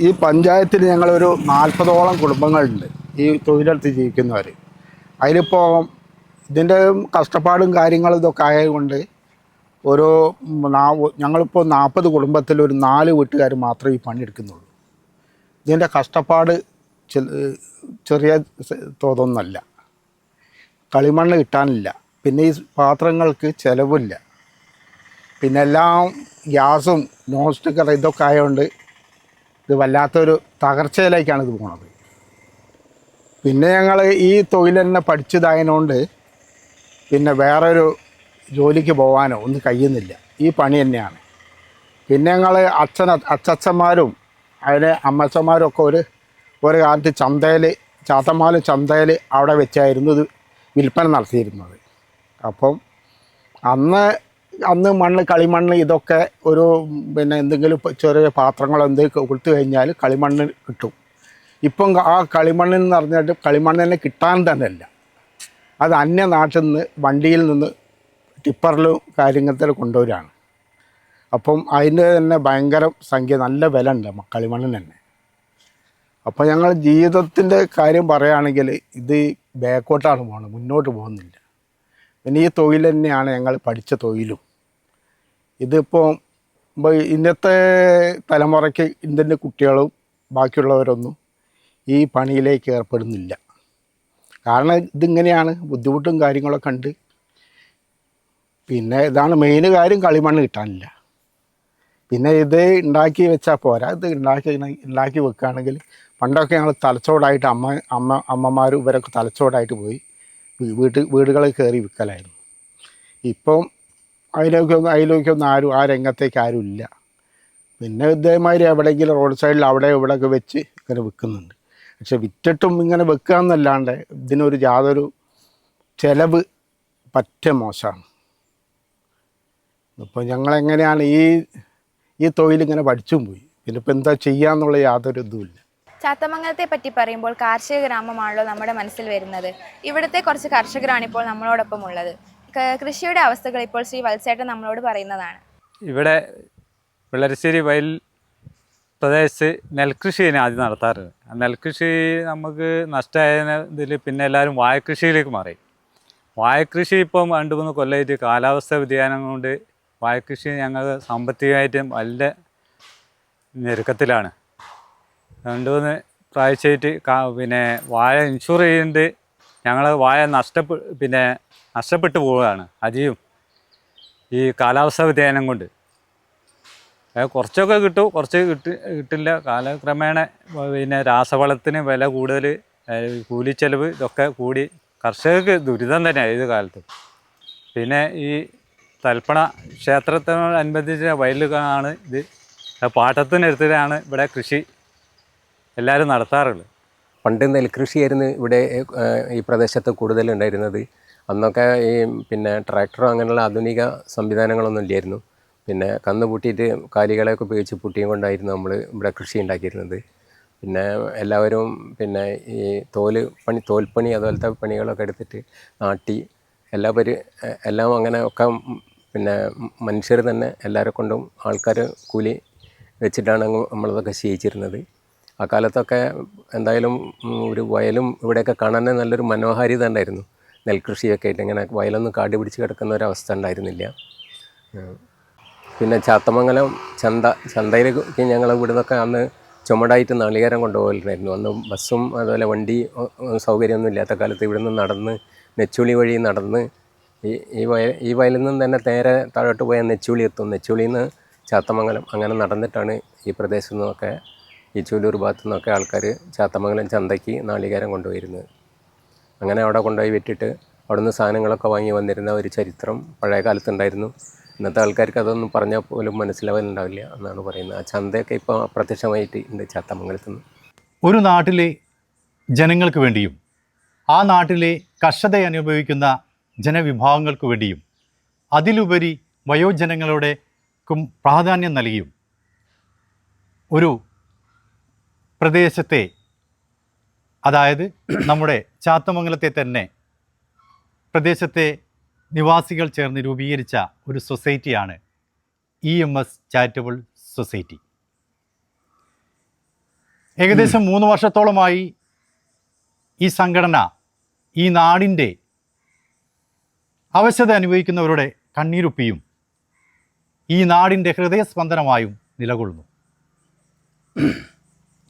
ഈ പഞ്ചായത്തിൽ ഞങ്ങളൊരു 40ഓളം കുടുംബങ്ങളുണ്ട് ഈ തൊഴിലെടുത്ത് ജീവിക്കുന്നവർ. അതിലിപ്പോൾ ഇതിൻ്റെ കഷ്ടപ്പാടും കാര്യങ്ങളും ഇതൊക്കെ ആയതുകൊണ്ട് ഒരു ഞങ്ങളിപ്പോൾ 40 കുടുംബത്തിൽ ഒരു 4 വീട്ടുകാർ മാത്രമേ ഈ പണിയെടുക്കുന്നുള്ളൂ. ഇതിൻ്റെ കഷ്ടപ്പാട് ചെറിയ തോതൊന്നല്ല. കളിമണ്ണ് കിട്ടാനില്ല, പിന്നെ ഈ പാത്രങ്ങൾക്ക് ചിലവില്ല, പിന്നെ എല്ലാം ഗ്യാസും നോൺ സ്റ്റിക്കർ ഇതൊക്കെ ആയതുകൊണ്ട് ഇത് വല്ലാത്തൊരു തകർച്ചയിലേക്കാണ് ഇത് പോണത്. പിന്നെ ഞങ്ങൾ ഈ തൊഴിൽ തന്നെ പഠിച്ചതായതുകൊണ്ട് പിന്നെ വേറൊരു ജോലിക്ക് പോകാനോ ഒന്നും കഴിയുന്നില്ല. ഈ പണി തന്നെയാണ്. പിന്നെ ഞങ്ങൾ അച്ചച്ചന്മാരും അതിന് അമ്മച്ചന്മാരും ഒക്കെ ഒരു കാലത്ത് ചന്തയിൽ, ചാത്തമാല് ചന്തയിൽ അവിടെ വെച്ചായിരുന്നു ഇത് വിൽപ്പന നടത്തിയിരുന്നത്. അപ്പം അന്ന് അന്ന് മണ്ണ് കളിമണ്ണ് ഇതൊക്കെ ഒരു പിന്നെ എന്തെങ്കിലും ചെറിയ പാത്രങ്ങളോ എന്തെങ്കിലും കൊടുത്തു കഴിഞ്ഞാൽ കളിമണ്ണ് കിട്ടും. ഇപ്പം ആ കളിമണ്ണെന്ന് പറഞ്ഞിട്ട് കളിമണ്ണ് തന്നെ കിട്ടാൻ തന്നെ ഇല്ല. അത് അന്യ നാട്ടിൽ നിന്ന് വണ്ടിയിൽ നിന്ന് ടിപ്പറിലും കാര്യത്തിൽ കൊണ്ടുവരികയാണ്. അപ്പം അതിൻ്റെ തന്നെ ഭയങ്കര സംഖ്യ, നല്ല വില ഉണ്ട് കളിമണ്ണിന് തന്നെ. അപ്പോൾ ഞങ്ങൾ ജീവിതത്തിൻ്റെ കാര്യം പറയുകയാണെങ്കിൽ ഇത് ബാക്കോട്ടാണ് പോകുന്നത്, മുന്നോട്ട് പോകുന്നില്ല. പിന്നെ ഈ തൊഴിൽ തന്നെയാണ് ഞങ്ങൾ പഠിച്ച തൊഴിലും. ഇതിപ്പോൾ ഇന്നത്തെ തലമുറയ്ക്ക് ഇന്ത്യൻ്റെ കുട്ടികളും ബാക്കിയുള്ളവരൊന്നും ഈ പണിയിലേക്ക് ഏർപ്പെടുന്നില്ല. കാരണം ഇതിങ്ങനെയാണ്, ബുദ്ധിമുട്ടും കാര്യങ്ങളൊക്കെ ഉണ്ട്. പിന്നെ ഇതാണ് മെയിൻ കാര്യം, കളിമണ്ണ് കിട്ടാനില്ല. പിന്നെ ഇത് ഉണ്ടാക്കി വെച്ചാൽ പോരാ, ഇത് ഉണ്ടാക്കി വെക്കുകയാണെങ്കിൽ പണ്ടൊക്കെ ഞങ്ങൾ തലച്ചോടായിട്ട് അമ്മമാരും ഇവരൊക്കെ തലച്ചോടായിട്ട് പോയി വീടുകളിൽ കയറി വിൽക്കലായിരുന്നു. ഇപ്പം അതിലേക്കൊന്നും ആരും ആ രംഗത്തേക്ക് ആരും ഇല്ല. പിന്നെ ഇതേമാതിരി എവിടെയെങ്കിലും റോഡ് സൈഡിൽ അവിടെ ഇവിടെയൊക്കെ വെച്ച് ഇങ്ങനെ വിൽക്കുന്നുണ്ട്. പക്ഷെ വിറ്റിട്ടും ഇങ്ങനെ വെക്കുക എന്നല്ലാണ്ട് ഇതിനൊരു യാതൊരു ചിലവ് പറ്റ മോശമാണ്. ഇപ്പോൾ ഞങ്ങളെങ്ങനെയാണ് ഈ തൊഴിലിങ്ങനെ പഠിച്ചും പോയി, പിന്നെ ഇപ്പം എന്താ ചെയ്യാന്നുള്ള യാതൊരു ഇതുമില്ല. ചാത്തമംഗലത്തെ പറ്റി പറയുമ്പോൾ കാർഷിക ഗ്രാമമാണല്ലോ നമ്മുടെ മനസ്സിൽ വരുന്നത്. ഇവിടുത്തെ കുറച്ച് കർഷകരാണ് ഇപ്പോൾ നമ്മളോടൊപ്പം ഉള്ളത്. കൃഷിയുടെ അവസ്ഥകൾ ഇപ്പോൾ ശ്രീ വത്സേട്ടൻ നമ്മളോട് പറയുന്നതാണ്. ഇവിടെ പിള്ളരശ്ശേരി വയൽ പ്രദേശത്ത് നെൽകൃഷിയാണ് ആദ്യം നടത്താറ്. ആ നെൽകൃഷി നമുക്ക് നഷ്ടമായതിൽ പിന്നെ എല്ലാവരും വാഴക്കൃഷിയിലേക്ക് മാറി. വാഴക്കൃഷി ഇപ്പം 2-3 കൊല്ലമായിട്ട് കാലാവസ്ഥ വ്യതിയാനം കൊണ്ട് വാഴക്കൃഷി ഞങ്ങൾ സാമ്പത്തികമായിട്ടും നല്ല ഞെരുക്കത്തിലാണ്. 2-3 പ്രാവശ്യമായിട്ട് പിന്നെ വാഴ ഇൻഷുർ ചെയ്യുന്നുണ്ട്. ഞങ്ങൾ വാഴ നഷ്ടപ്പെട്ടു പോവുകയാണ് അധികം ഈ കാലാവസ്ഥ വ്യതിയാനം കൊണ്ട്. കുറച്ചൊക്കെ കിട്ടും, കുറച്ച് കിട്ടില്ല. കാലക്രമേണ പിന്നെ രാസവളത്തിന് വില കൂടുതൽ, കൂലിച്ചെലവ് ഇതൊക്കെ കൂടി കർഷകർക്ക് ദുരിതം തന്നെയാണ് ഏത് കാലത്തും. പിന്നെ ഈ തൽപ്പണ ക്ഷേത്രത്തിനോടനുബന്ധിച്ച വയലുകളാണ് ഇത്. പാട്ടത്തിനെടുത്തിട്ടാണ് ഇവിടെ കൃഷി എല്ലാവരും നടത്താറുള്ളത്. പണ്ട് നെൽകൃഷിയായിരുന്നു ഇവിടെ ഈ പ്രദേശത്ത് കൂടുതലുണ്ടായിരുന്നത്. അന്നൊക്കെ ഈ പിന്നെ ട്രാക്ടറോ അങ്ങനെയുള്ള ആധുനിക സംവിധാനങ്ങളൊന്നും ഇല്ലായിരുന്നു. പിന്നെ കന്ന് പൂട്ടിയിട്ട് കാലികളെയൊക്കെ ഉപയോഗിച്ച് പൂട്ടിയും കൊണ്ടായിരുന്നു നമ്മൾ ഇവിടെ കൃഷി ഉണ്ടാക്കിയിരുന്നത്. പിന്നെ എല്ലാവരും പിന്നെ ഈ തോൽപ്പണി അതുപോലത്തെ പണികളൊക്കെ എടുത്തിട്ട് നാട്ടി എല്ലാം അങ്ങനെ ഒക്കെ പിന്നെ മനുഷ്യർ തന്നെ എല്ലാവരെ കൊണ്ടും ആൾക്കാർ കൂലി വെച്ചിട്ടാണ് നമ്മളതൊക്കെ ചെയ്യിച്ചിരുന്നത്. ആ കാലത്തൊക്കെ എന്തായാലും ഒരു വയലും ഇവിടെയൊക്കെ കാണാൻ നല്ലൊരു മനോഹാരിത ഉണ്ടായിരുന്നു. നെൽകൃഷിയൊക്കെ ആയിട്ട് ഇങ്ങനെ വയലൊന്നും കാട് പിടിച്ച് കിടക്കുന്ന ഒരവസ്ഥ ഉണ്ടായിരുന്നില്ല. പിന്നെ ചാത്തമംഗലം ചന്തയിലേക്ക് ഞങ്ങൾ ഇവിടുന്നൊക്കെ അന്ന് ചുമടായിട്ട് നാളികേരം കൊണ്ടുപോകലുണ്ടായിരുന്നു. അന്ന് ബസ്സും അതുപോലെ വണ്ടി സൗകര്യമൊന്നും ഇല്ലാത്ത കാലത്ത് ഇവിടുന്ന് നടന്ന് നെച്ചുളി വഴി നടന്ന് ഈ വയലിൽ നിന്ന് തന്നെ നേരെ താഴോട്ട് പോയാൽ നെച്ചുളി എത്തും. നെച്ചുളിയിൽ നിന്ന് ചാത്തമംഗലം അങ്ങനെ നടന്നിട്ടാണ് ഈ പ്രദേശത്തു നിന്നൊക്കെ ഈ ചൂലൂർ ഭാഗത്തു നിന്നൊക്കെ ആൾക്കാർ ചാത്തമംഗലം ചന്തയ്ക്ക് നാളികേരം കൊണ്ടുപോയിരുന്നത്. അങ്ങനെ അവിടെ കൊണ്ടുപോയി വിറ്റിട്ട് അവിടുന്ന് സാധനങ്ങളൊക്കെ വാങ്ങി വന്നിരുന്ന ഒരു ചരിത്രം പഴയ കാലത്തുണ്ടായിരുന്നു. ഇന്നത്തെ ആൾക്കാർക്ക് അതൊന്നും പറഞ്ഞാൽ പോലും മനസ്സിലാവലുണ്ടാവില്ല എന്നാണ് പറയുന്നത്. ആ ചന്തയൊക്കെ ഇപ്പോൾ അപ്രത്യക്ഷമായിട്ട് ഉണ്ട് ചാത്തമംഗലത്ത് നിന്ന്. ഒരു നാട്ടിലെ ജനങ്ങൾക്ക് വേണ്ടിയും ആ നാട്ടിലെ കർഷത അനുഭവിക്കുന്ന ജനവിഭാഗങ്ങൾക്ക് വേണ്ടിയും അതിലുപരി വയോജനങ്ങളുടെ പ്രാധാന്യം നൽകിയും ഒരു പ്രദേശത്തെ, അതായത് നമ്മുടെ ചാത്തമംഗലത്തെ തന്നെ പ്രദേശത്തെ നിവാസികൾ ചേർന്ന് രൂപീകരിച്ച ഒരു സൊസൈറ്റിയാണ് EMS ചാരിറ്റബിൾ സൊസൈറ്റി. ഏകദേശം 3 വർഷത്തോളമായി ഈ സംഘടന ഈ നാടിൻ്റെ അവശത അനുഭവിക്കുന്നവരുടെ കണ്ണീരൊപ്പിയും ഈ നാടിൻ്റെ ഹൃദയസ്പന്ദനമായും നിലകൊള്ളുന്നു.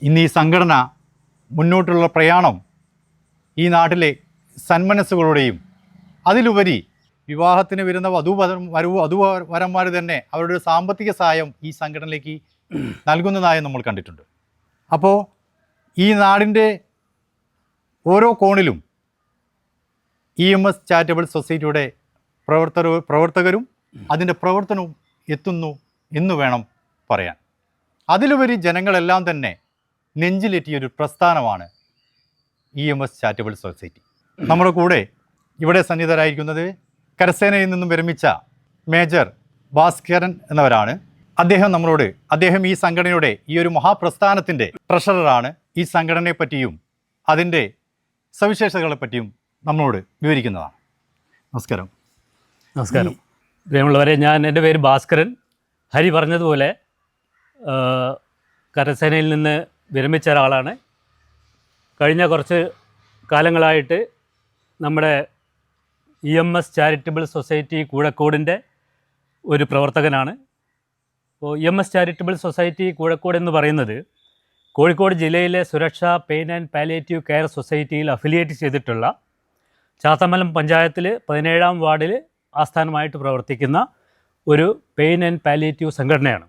ഇന്ന് ഈ സംഘടന മുന്നോട്ടുള്ള പ്രയാണം ഈ നാട്ടിലെ സന്മനസ്സുകളുടെയും അതിലുപരി വിവാഹത്തിന് വരുന്ന വധുവരന്മാർ തന്നെ അവരുടെ സാമ്പത്തിക സഹായം ഈ സംഘടനയിലേക്ക് നൽകുന്നതായി നമ്മൾ കണ്ടിട്ടുണ്ട്. അപ്പോൾ ഈ നാടിൻ്റെ ഓരോ കോണിലും EMS ചാരിറ്റബിൾ സൊസൈറ്റിയുടെ പ്രവർത്തകരും അതിൻ്റെ പ്രവർത്തനവും എത്തുന്നു എന്ന് വേണം പറയാൻ. അതിലുപരി ജനങ്ങളെല്ലാം തന്നെ നെഞ്ചിലെത്തിയൊരു പ്രസ്ഥാനമാണ് EMS ചാരിറ്റബിൾ സൊസൈറ്റി. നമ്മുടെ കൂടെ ഇവിടെ സന്നിഹിതരായിരിക്കുന്നത് കരസേനയിൽ നിന്നും വിരമിച്ച മേജർ ഭാസ്കരൻ എന്നവരാണ്. അദ്ദേഹം ഈ സംഘടനയുടെ ഈ ഒരു മഹാപ്രസ്ഥാനത്തിൻ്റെ ട്രഷററാണ്. ഈ സംഘടനയെ പറ്റിയും അതിൻ്റെ സവിശേഷതകളെ പറ്റിയും നമ്മളോട് വിവരിക്കുന്നതാണ്. നമസ്കാരം. നമസ്കാരം പ്രിയമുള്ളവരെ, എൻ്റെ പേര് ഭാസ്കരൻ. ഹരി പറഞ്ഞതുപോലെ കരസേനയിൽ നിന്ന് വിരമിച്ച ഒരാളാണ്. കഴിഞ്ഞ കുറച്ച് കാലങ്ങളായിട്ട് നമ്മുടെ EMS ചാരിറ്റബിൾ സൊസൈറ്റി കൂഴക്കോടിൻ്റെ ഒരു പ്രവർത്തകനാണ്. അപ്പോൾ EMS ചാരിറ്റബിൾ സൊസൈറ്റി കൂഴക്കോട് എന്ന് പറയുന്നത് കോഴിക്കോട് ജില്ലയിലെ സുരക്ഷ പെയിൻ ആൻഡ് പാലിയേറ്റീവ് കെയർ സൊസൈറ്റിയിൽ അഫിലിയേറ്റ് ചെയ്തിട്ടുള്ള ചാത്തമംഗലം പഞ്ചായത്തിൽ 17-ാം വാർഡിൽ ആസ്ഥാനമായിട്ട് പ്രവർത്തിക്കുന്ന ഒരു പെയിൻ ആൻഡ് പാലിയേറ്റീവ് സംഘടനയാണ്.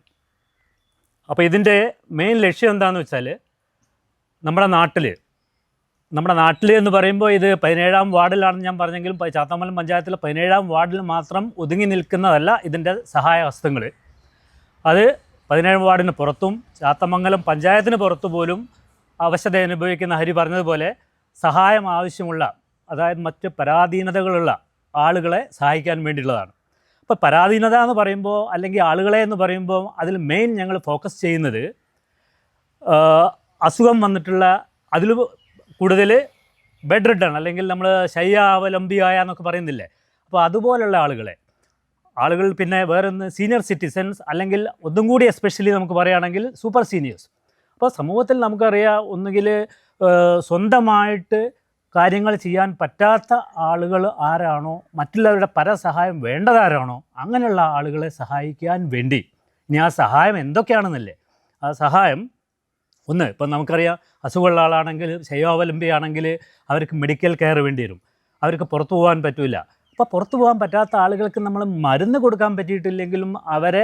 അപ്പോൾ ഇതിൻ്റെ മെയിൻ ലക്ഷ്യം എന്താണെന്ന് വെച്ചാൽ നമ്മുടെ നാട്ടിൽ എന്ന് പറയുമ്പോൾ ഇത് 17-ാം വാർഡിലാണെന്ന് ഞാൻ പറഞ്ഞെങ്കിലും ചാത്തമംഗലം പഞ്ചായത്തിലെ 17-ാം വാർഡിൽ മാത്രം ഒതുങ്ങി നിൽക്കുന്നതല്ല ഇതിൻ്റെ സഹായ ഹസ്തങ്ങൾ. അത് 17-ാം വാർഡിന് പുറത്തും ചാത്തമംഗലം പഞ്ചായത്തിന് പുറത്തു പോലും അവശത അനുഭവിക്കുന്ന ഹരി പറഞ്ഞതുപോലെ സഹായം ആവശ്യമുള്ള, അതായത് മറ്റ് പരാധീനതകളുള്ള ആളുകളെ സഹായിക്കാൻ വേണ്ടിയുള്ളതാണ്. അപ്പോൾ പരാധീനത എന്ന് പറയുമ്പോൾ അല്ലെങ്കിൽ ആളുകളെ എന്ന് പറയുമ്പോൾ അതിൽ മെയിൻ ഞങ്ങൾ ഫോക്കസ് ചെയ്യുന്നത് അസുഖം വന്നിട്ടുള്ള, അതിൽ കൂടുതൽ ബെഡ് റിട്ടൺ അല്ലെങ്കിൽ നമ്മൾ ശയ്യാവലംബിയായ എന്നൊക്കെ പറയുന്നില്ലേ, അപ്പോൾ അതുപോലുള്ള ആളുകൾ പിന്നെ വേറൊന്ന് സീനിയർ സിറ്റിസൺസ്, അല്ലെങ്കിൽ ഒന്നും കൂടി എസ്പെഷ്യലി നമുക്ക് പറയുകയാണെങ്കിൽ സൂപ്പർ സീനിയേഴ്സ്. അപ്പോൾ സമൂഹത്തിൽ നമുക്കറിയാം, ഒന്നുകിൽ സ്വന്തമായിട്ട് കാര്യങ്ങൾ ചെയ്യാൻ പറ്റാത്ത ആളുകൾ ആരാണോ, മറ്റുള്ളവരുടെ പരസഹായം വേണ്ടതാരാണോ, അങ്ങനെയുള്ള ആളുകളെ സഹായിക്കാൻ വേണ്ടി. ഇനി ആ സഹായം എന്തൊക്കെയാണെന്നല്ലേ, ആ സഹായം ഒന്ന്, ഇപ്പം നമുക്കറിയാം അസുഖമുള്ള ആളാണെങ്കിൽ, ശയ്യാവലംബിയാണെങ്കിൽ അവർക്ക് മെഡിക്കൽ കെയർ വേണ്ടി വരും, അവർക്ക് പുറത്തു പോകാൻ പറ്റില്ല. അപ്പോൾ പുറത്തു പോകാൻ പറ്റാത്ത ആളുകൾക്ക് നമ്മൾ മരുന്ന് കൊടുക്കാൻ പറ്റിയിട്ടില്ലെങ്കിലും അവരുടെ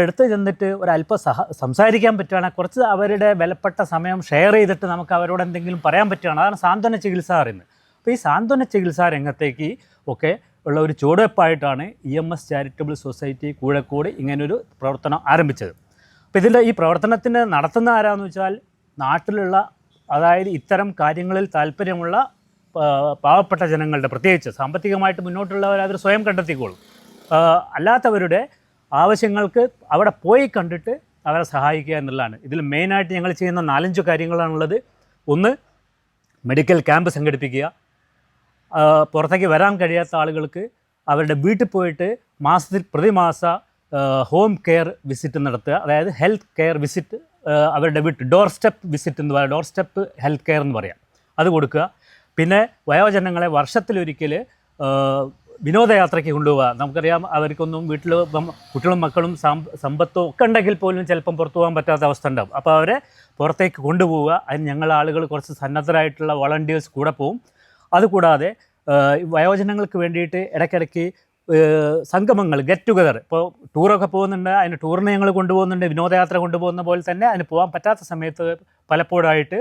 അടുത്ത് ചെന്നിട്ട് ഒരല്പം സംസാരിക്കാൻ പറ്റുകയാണെങ്കിൽ, കുറച്ച് അവരുടെ വിലപ്പെട്ട സമയം ഷെയർ ചെയ്തിട്ട് നമുക്ക് അവരോട് എന്തെങ്കിലും പറയാൻ പറ്റുകയാണ്. അതാണ് സാന്ത്വന ചികിത്സ പറയുന്നത്. അപ്പോൾ ഈ സാന്ത്വന ചികിത്സാ രംഗത്തേക്ക് ഒക്കെ ഉള്ള ഒരു ചുവടുവെപ്പായിട്ടാണ് EMS ചാരിറ്റബിൾ സൊസൈറ്റി കൂഴക്കോട് ഇങ്ങനൊരു പ്രവർത്തനം ആരംഭിച്ചത്. അപ്പോൾ ഈ പ്രവർത്തനത്തിന് നടത്തുന്ന ആരാന്ന് വെച്ചാൽ നാട്ടിലുള്ള, അതായത് ഇത്തരം കാര്യങ്ങളിൽ താല്പര്യമുള്ള പാവപ്പെട്ട ജനങ്ങളുടെ, പ്രത്യേകിച്ച് സാമ്പത്തികമായിട്ട് മുന്നോട്ടുള്ളവർ അവർ സ്വയം കണ്ടെത്തിക്കോളും. അല്ലാത്തവരുടെ ആവശ്യങ്ങൾക്ക് അവിടെ പോയി കണ്ടിട്ട് അവരെ സഹായിക്കുക എന്നുള്ളതാണ് ഇതിൽ മെയിനായിട്ട് ഞങ്ങൾ ചെയ്യുന്ന 4-5 കാര്യങ്ങളാണുള്ളത്. ഒന്ന്, മെഡിക്കൽ ക്യാമ്പ് സംഘടിപ്പിക്കുക. പുറത്തേക്ക് വരാൻ കഴിയാത്ത ആളുകൾക്ക് അവരുടെ വീട്ടിൽ പോയിട്ട് പ്രതിമാസ ഹോം കെയർ വിസിറ്റ് നടത്തുക. അതായത് ഹെൽത്ത് കെയർ വിസിറ്റ്, അവരുടെ വീട്ടിൽ ഡോർ സ്റ്റെപ്പ് വിസിറ്റ് എന്ന് പറയാം, ഡോർ സ്റ്റെപ്പ് ഹെൽത്ത് കെയർ എന്ന് പറയാം, അത് കൊടുക്കുക. പിന്നെ വയോജനങ്ങളെ വർഷത്തിലൊരിക്കൽ വിനോദയാത്രയ്ക്ക് കൊണ്ടുപോവുക. നമുക്കറിയാം അവർക്കൊന്നും വീട്ടിൽ കുട്ടികളും മക്കളും സമ്പത്തും ഒക്കെ ഉണ്ടെങ്കിൽ പോലും ചിലപ്പം പുറത്തു പോകാൻ പറ്റാത്ത അവസ്ഥ ഉണ്ടാവും. അപ്പോൾ അവരെ പുറത്തേക്ക് കൊണ്ടുപോവുക. അതിന് ഞങ്ങളുടെ ആളുകൾ കുറച്ച് സന്നദ്ധരായിട്ടുള്ള വോളണ്ടിയേഴ്സ് കൂടെ പോവും. അതുകൂടാതെ വയോജനങ്ങൾക്ക് വേണ്ടിയിട്ട് ഇടയ്ക്കിടയ്ക്ക് സംഗമങ്ങൾ, ഗെറ്റ് ടുഗദർ, ഇപ്പോൾ ടൂറൊക്കെ പോകുന്നുണ്ട്, അതിന് ടൂറിന് ഞങ്ങൾ കൊണ്ടുപോകുന്നുണ്ട്, വിനോദയാത്ര കൊണ്ടുപോകുന്ന പോലെ തന്നെ അതിന് പോകാൻ പറ്റാത്ത സമയത്ത് പലപ്പോഴായിട്ട്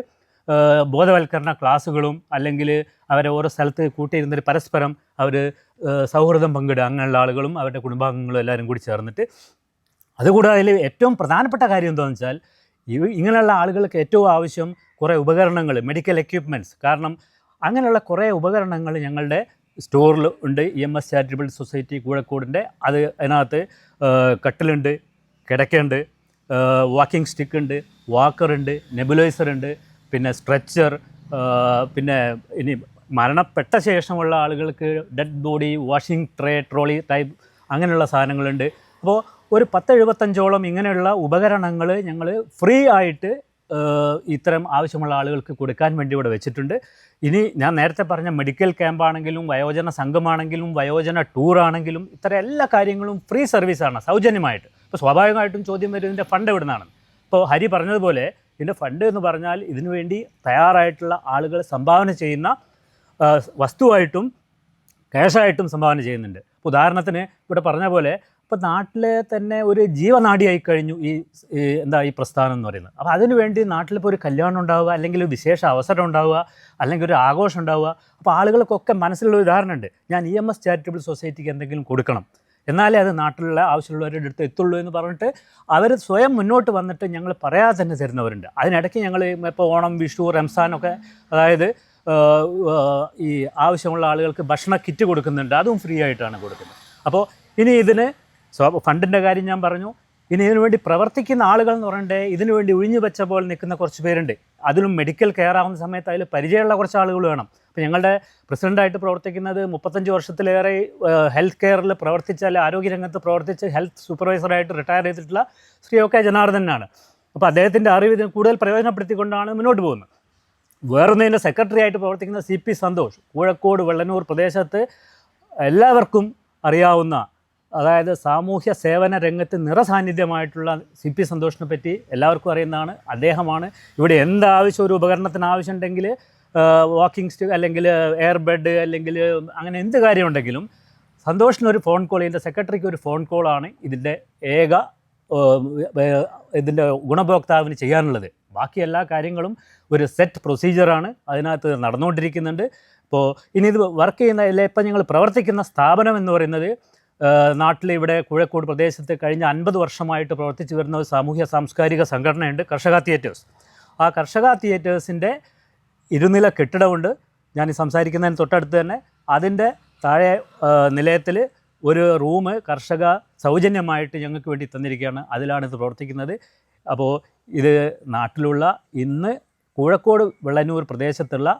ബോധവൽക്കരണ ക്ലാസ്സുകളും, അല്ലെങ്കിൽ അവരെ ഓരോ സ്ഥലത്ത് കൂട്ടിയിരുന്നിട്ട് പരസ്പരം അവർ സൗഹൃദം പങ്കിടുക, അങ്ങനെയുള്ള ആളുകളും അവരുടെ കുടുംബാംഗങ്ങളും എല്ലാവരും കൂടി ചേർന്നിട്ട്. അതുകൂടാതെ അതിൽ ഏറ്റവും പ്രധാനപ്പെട്ട കാര്യം എന്താണെന്ന് വെച്ചാൽ, ഇങ്ങനെയുള്ള ആളുകൾക്ക് ഏറ്റവും ആവശ്യം കുറേ ഉപകരണങ്ങൾ, മെഡിക്കൽ എക്യുപ്മെൻറ്റ്സ്. കാരണം അങ്ങനെയുള്ള കുറേ ഉപകരണങ്ങൾ ഞങ്ങളുടെ സ്റ്റോറിൽ ഉണ്ട്. EMS ചാരിറ്റബിൾ സൊസൈറ്റി കൂഴക്കോടിൻ്റെ. അതിനകത്ത് കട്ടിലുണ്ട്, കിടക്കയുണ്ട്, വാക്കിംഗ് സ്റ്റിക്കുണ്ട്, വാക്കറുണ്ട്, നെബുലൈസറുണ്ട്, പിന്നെ സ്ട്രെച്ചർ, പിന്നെ ഇനി മരണപ്പെട്ട ശേഷമുള്ള ആളുകൾക്ക് dead body washing trolley type അങ്ങനെയുള്ള സാധനങ്ങളുണ്ട്. അപ്പോൾ ഒരു 10-75ഓളം ഇങ്ങനെയുള്ള ഉപകരണങ്ങൾ ഞങ്ങൾ ഫ്രീ ആയിട്ട് ഇത്തരം ആവശ്യമുള്ള ആളുകൾക്ക് കൊടുക്കാൻ വേണ്ടി ഇവിടെ വെച്ചിട്ടുണ്ട്. ഇനി ഞാൻ നേരത്തെ പറഞ്ഞ മെഡിക്കൽ ക്യാമ്പാണെങ്കിലും, വയോജന സംഘമാണെങ്കിലും, വയോജന ടൂറാണെങ്കിലും, ഇത്തരം എല്ലാ കാര്യങ്ങളും ഫ്രീ സർവീസാണ്, സൗജന്യമായിട്ട്. അപ്പോൾ സ്വാഭാവികമായിട്ടും ചോദ്യം വരും, ഇതിൻ്റെ ഫണ്ട് എവിടെ നിന്നാണ്? ഇപ്പോൾ ഹരി പറഞ്ഞതുപോലെ ഇതിൻ്റെ ഫണ്ട് എന്ന് പറഞ്ഞാൽ ഇതിനു വേണ്ടി തയ്യാറായിട്ടുള്ള ആളുകൾ സംഭാവന ചെയ്യുന്ന വസ്തുവായിട്ടും ക്യാഷായിട്ടും സംഭാവന ചെയ്യുന്നുണ്ട്. ഉദാഹരണത്തിന് ഇവിടെ പറഞ്ഞ പോലെ ഇപ്പോൾ നാട്ടിൽ തന്നെ ഒരു ജീവനാഡിയായി കഴിഞ്ഞു ഈ പ്രസ്ഥാനം എന്ന് പറയുന്നത്. അപ്പോൾ അതിനുവേണ്ടി നാട്ടിലിപ്പോൾ ഒരു കല്യാണം ഉണ്ടാവുക, അല്ലെങ്കിൽ ഒരു വിശേഷ അവസരം ഉണ്ടാവുക, അല്ലെങ്കിൽ ഒരു ആഘോഷം ഉണ്ടാവുക. അപ്പോൾ ആളുകൾക്കൊക്കെ മനസ്സിലുള്ള ഉദാഹരണമുണ്ട്, ഞാൻ EMS ചാരിറ്റബിൾ സൊസൈറ്റിക്ക് എന്തെങ്കിലും കൊടുക്കണം, എന്നാലേ അത് നാട്ടിലുള്ള ആവശ്യമുള്ളവരുടെ അടുത്ത് എത്തുള്ളൂ എന്ന് പറഞ്ഞിട്ട് അവർ സ്വയം മുന്നോട്ട് വന്നിട്ട് ഞങ്ങൾ പറയാതെ തന്നെ തരുന്നവരുണ്ട്. അതിനിടയ്ക്ക് ഞങ്ങൾ ഇപ്പോൾ ഓണം, വിഷു, റംസാനൊക്കെ, അതായത് ഈ ആവശ്യമുള്ള ആളുകൾക്ക് ഭക്ഷണ കിറ്റ് കൊടുക്കുന്നുണ്ട്, അതും ഫ്രീ ആയിട്ടാണ് കൊടുക്കുന്നത്. അപ്പോൾ ഇനി ഇതിന് ഫണ്ടിൻ്റെ കാര്യം ഞാൻ പറഞ്ഞു. ഇനി ഇതിനു വേണ്ടി പ്രവർത്തിക്കുന്ന ആളുകൾ എന്ന് പറയണ്ടേ, ഇതിനു വേണ്ടി ഒഴിഞ്ഞു വെച്ച പോലെ നിൽക്കുന്ന കുറച്ച് പേരുണ്ട്. അതിലും മെഡിക്കൽ കെയർ ആവുന്ന സമയത്ത് അതിൽ പരിചയമുള്ള കുറച്ച് ആളുകൾ വേണം. അപ്പോൾ ഞങ്ങളുടെ പ്രസിഡൻ്റായിട്ട് പ്രവർത്തിക്കുന്നത് 35 വർഷത്തിലേറെ ഹെൽത്ത് കെയറിൽ പ്രവർത്തിച്ചാൽ ആരോഗ്യരംഗത്ത് പ്രവർത്തിച്ച് ഹെൽത്ത് സൂപ്പർവൈസറായിട്ട് റിട്ടയർ ചെയ്തിട്ടുള്ള ശ്രീ OK ജനാർദ്ദനാണ്. അപ്പോൾ അദ്ദേഹത്തിൻ്റെ അറിവ് ഇതിന് കൂടുതൽ പ്രയോജനപ്പെടുത്തിക്കൊണ്ടാണ് മുന്നോട്ട് പോകുന്നത്. വേറൊന്നതിൻ്റെ സെക്രട്ടറി ആയിട്ട് പ്രവർത്തിക്കുന്ന CP സന്തോഷ്, കോഴിക്കോട് വെള്ളനൂർ പ്രദേശത്ത് എല്ലാവർക്കും അറിയാവുന്ന, അതായത് സാമൂഹ്യ സേവന രംഗത്ത് നിറസാന്നിധ്യമായിട്ടുള്ള CP സന്തോഷിനെ പറ്റി എല്ലാവർക്കും അറിയുന്നതാണ്. അദ്ദേഹമാണ് ഇവിടെ എന്താവശ്യം, ഒരു ഉപകരണത്തിന് ആവശ്യമുണ്ടെങ്കിൽ വാക്കിംഗ് സ്റ്റിക്ക് അല്ലെങ്കിൽ എയർ ബെഡ് അല്ലെങ്കിൽ അങ്ങനെ എന്ത് കാര്യമുണ്ടെങ്കിലും സന്തോഷിനൊരു ഫോൺ കോൾ, ഇതിൻ്റെ സെക്രട്ടറിക്ക് ഒരു ഫോൺ കോളാണ് ഇതിൻ്റെ ഇതിൻ്റെ ഗുണഭോക്താവിന് ചെയ്യാനുള്ളത്. ബാക്കി എല്ലാ കാര്യങ്ങളും ഒരു സെറ്റ് പ്രൊസീജിയറാണ് അതിനകത്ത് നടന്നുകൊണ്ടിരിക്കുന്നുണ്ട്. അപ്പോൾ ഇനി ഇത് വർക്ക് ചെയ്യുന്ന ഇപ്പം ഞങ്ങൾ പ്രവർത്തിക്കുന്ന സ്ഥാപനം എന്ന് പറയുന്നത് നാട്ടിൽ ഇവിടെ കോഴിക്കോട് പ്രദേശത്ത് കഴിഞ്ഞ 50 വർഷമായിട്ട് പ്രവർത്തിച്ചു വരുന്ന ഒരു സാമൂഹ്യ സാംസ്കാരിക സംഘടനയുണ്ട്, കർഷക തിയേറ്റേഴ്സ്. ആ കർഷക തിയേറ്റേഴ്സിൻ്റെ 2 നില കെട്ടിടമുണ്ട്. ഞാൻ ഈ സംസാരിക്കുന്നതിന് തൊട്ടടുത്ത് തന്നെ. അതിൻ്റെ താഴെ നിലയത്തിൽ ഒരു റൂം കർഷക സൗജന്യമായിട്ട് ഞങ്ങൾക്ക് വേണ്ടി തന്നിരിക്കുകയാണ്. അതിലാണ് ഇത് പ്രവർത്തിക്കുന്നത്. അപ്പോൾ ഇത് നാട്ടിലുള്ള ഇന്ന് കോഴിക്കോട് വെള്ളനൂർ പ്രദേശത്തുള്ള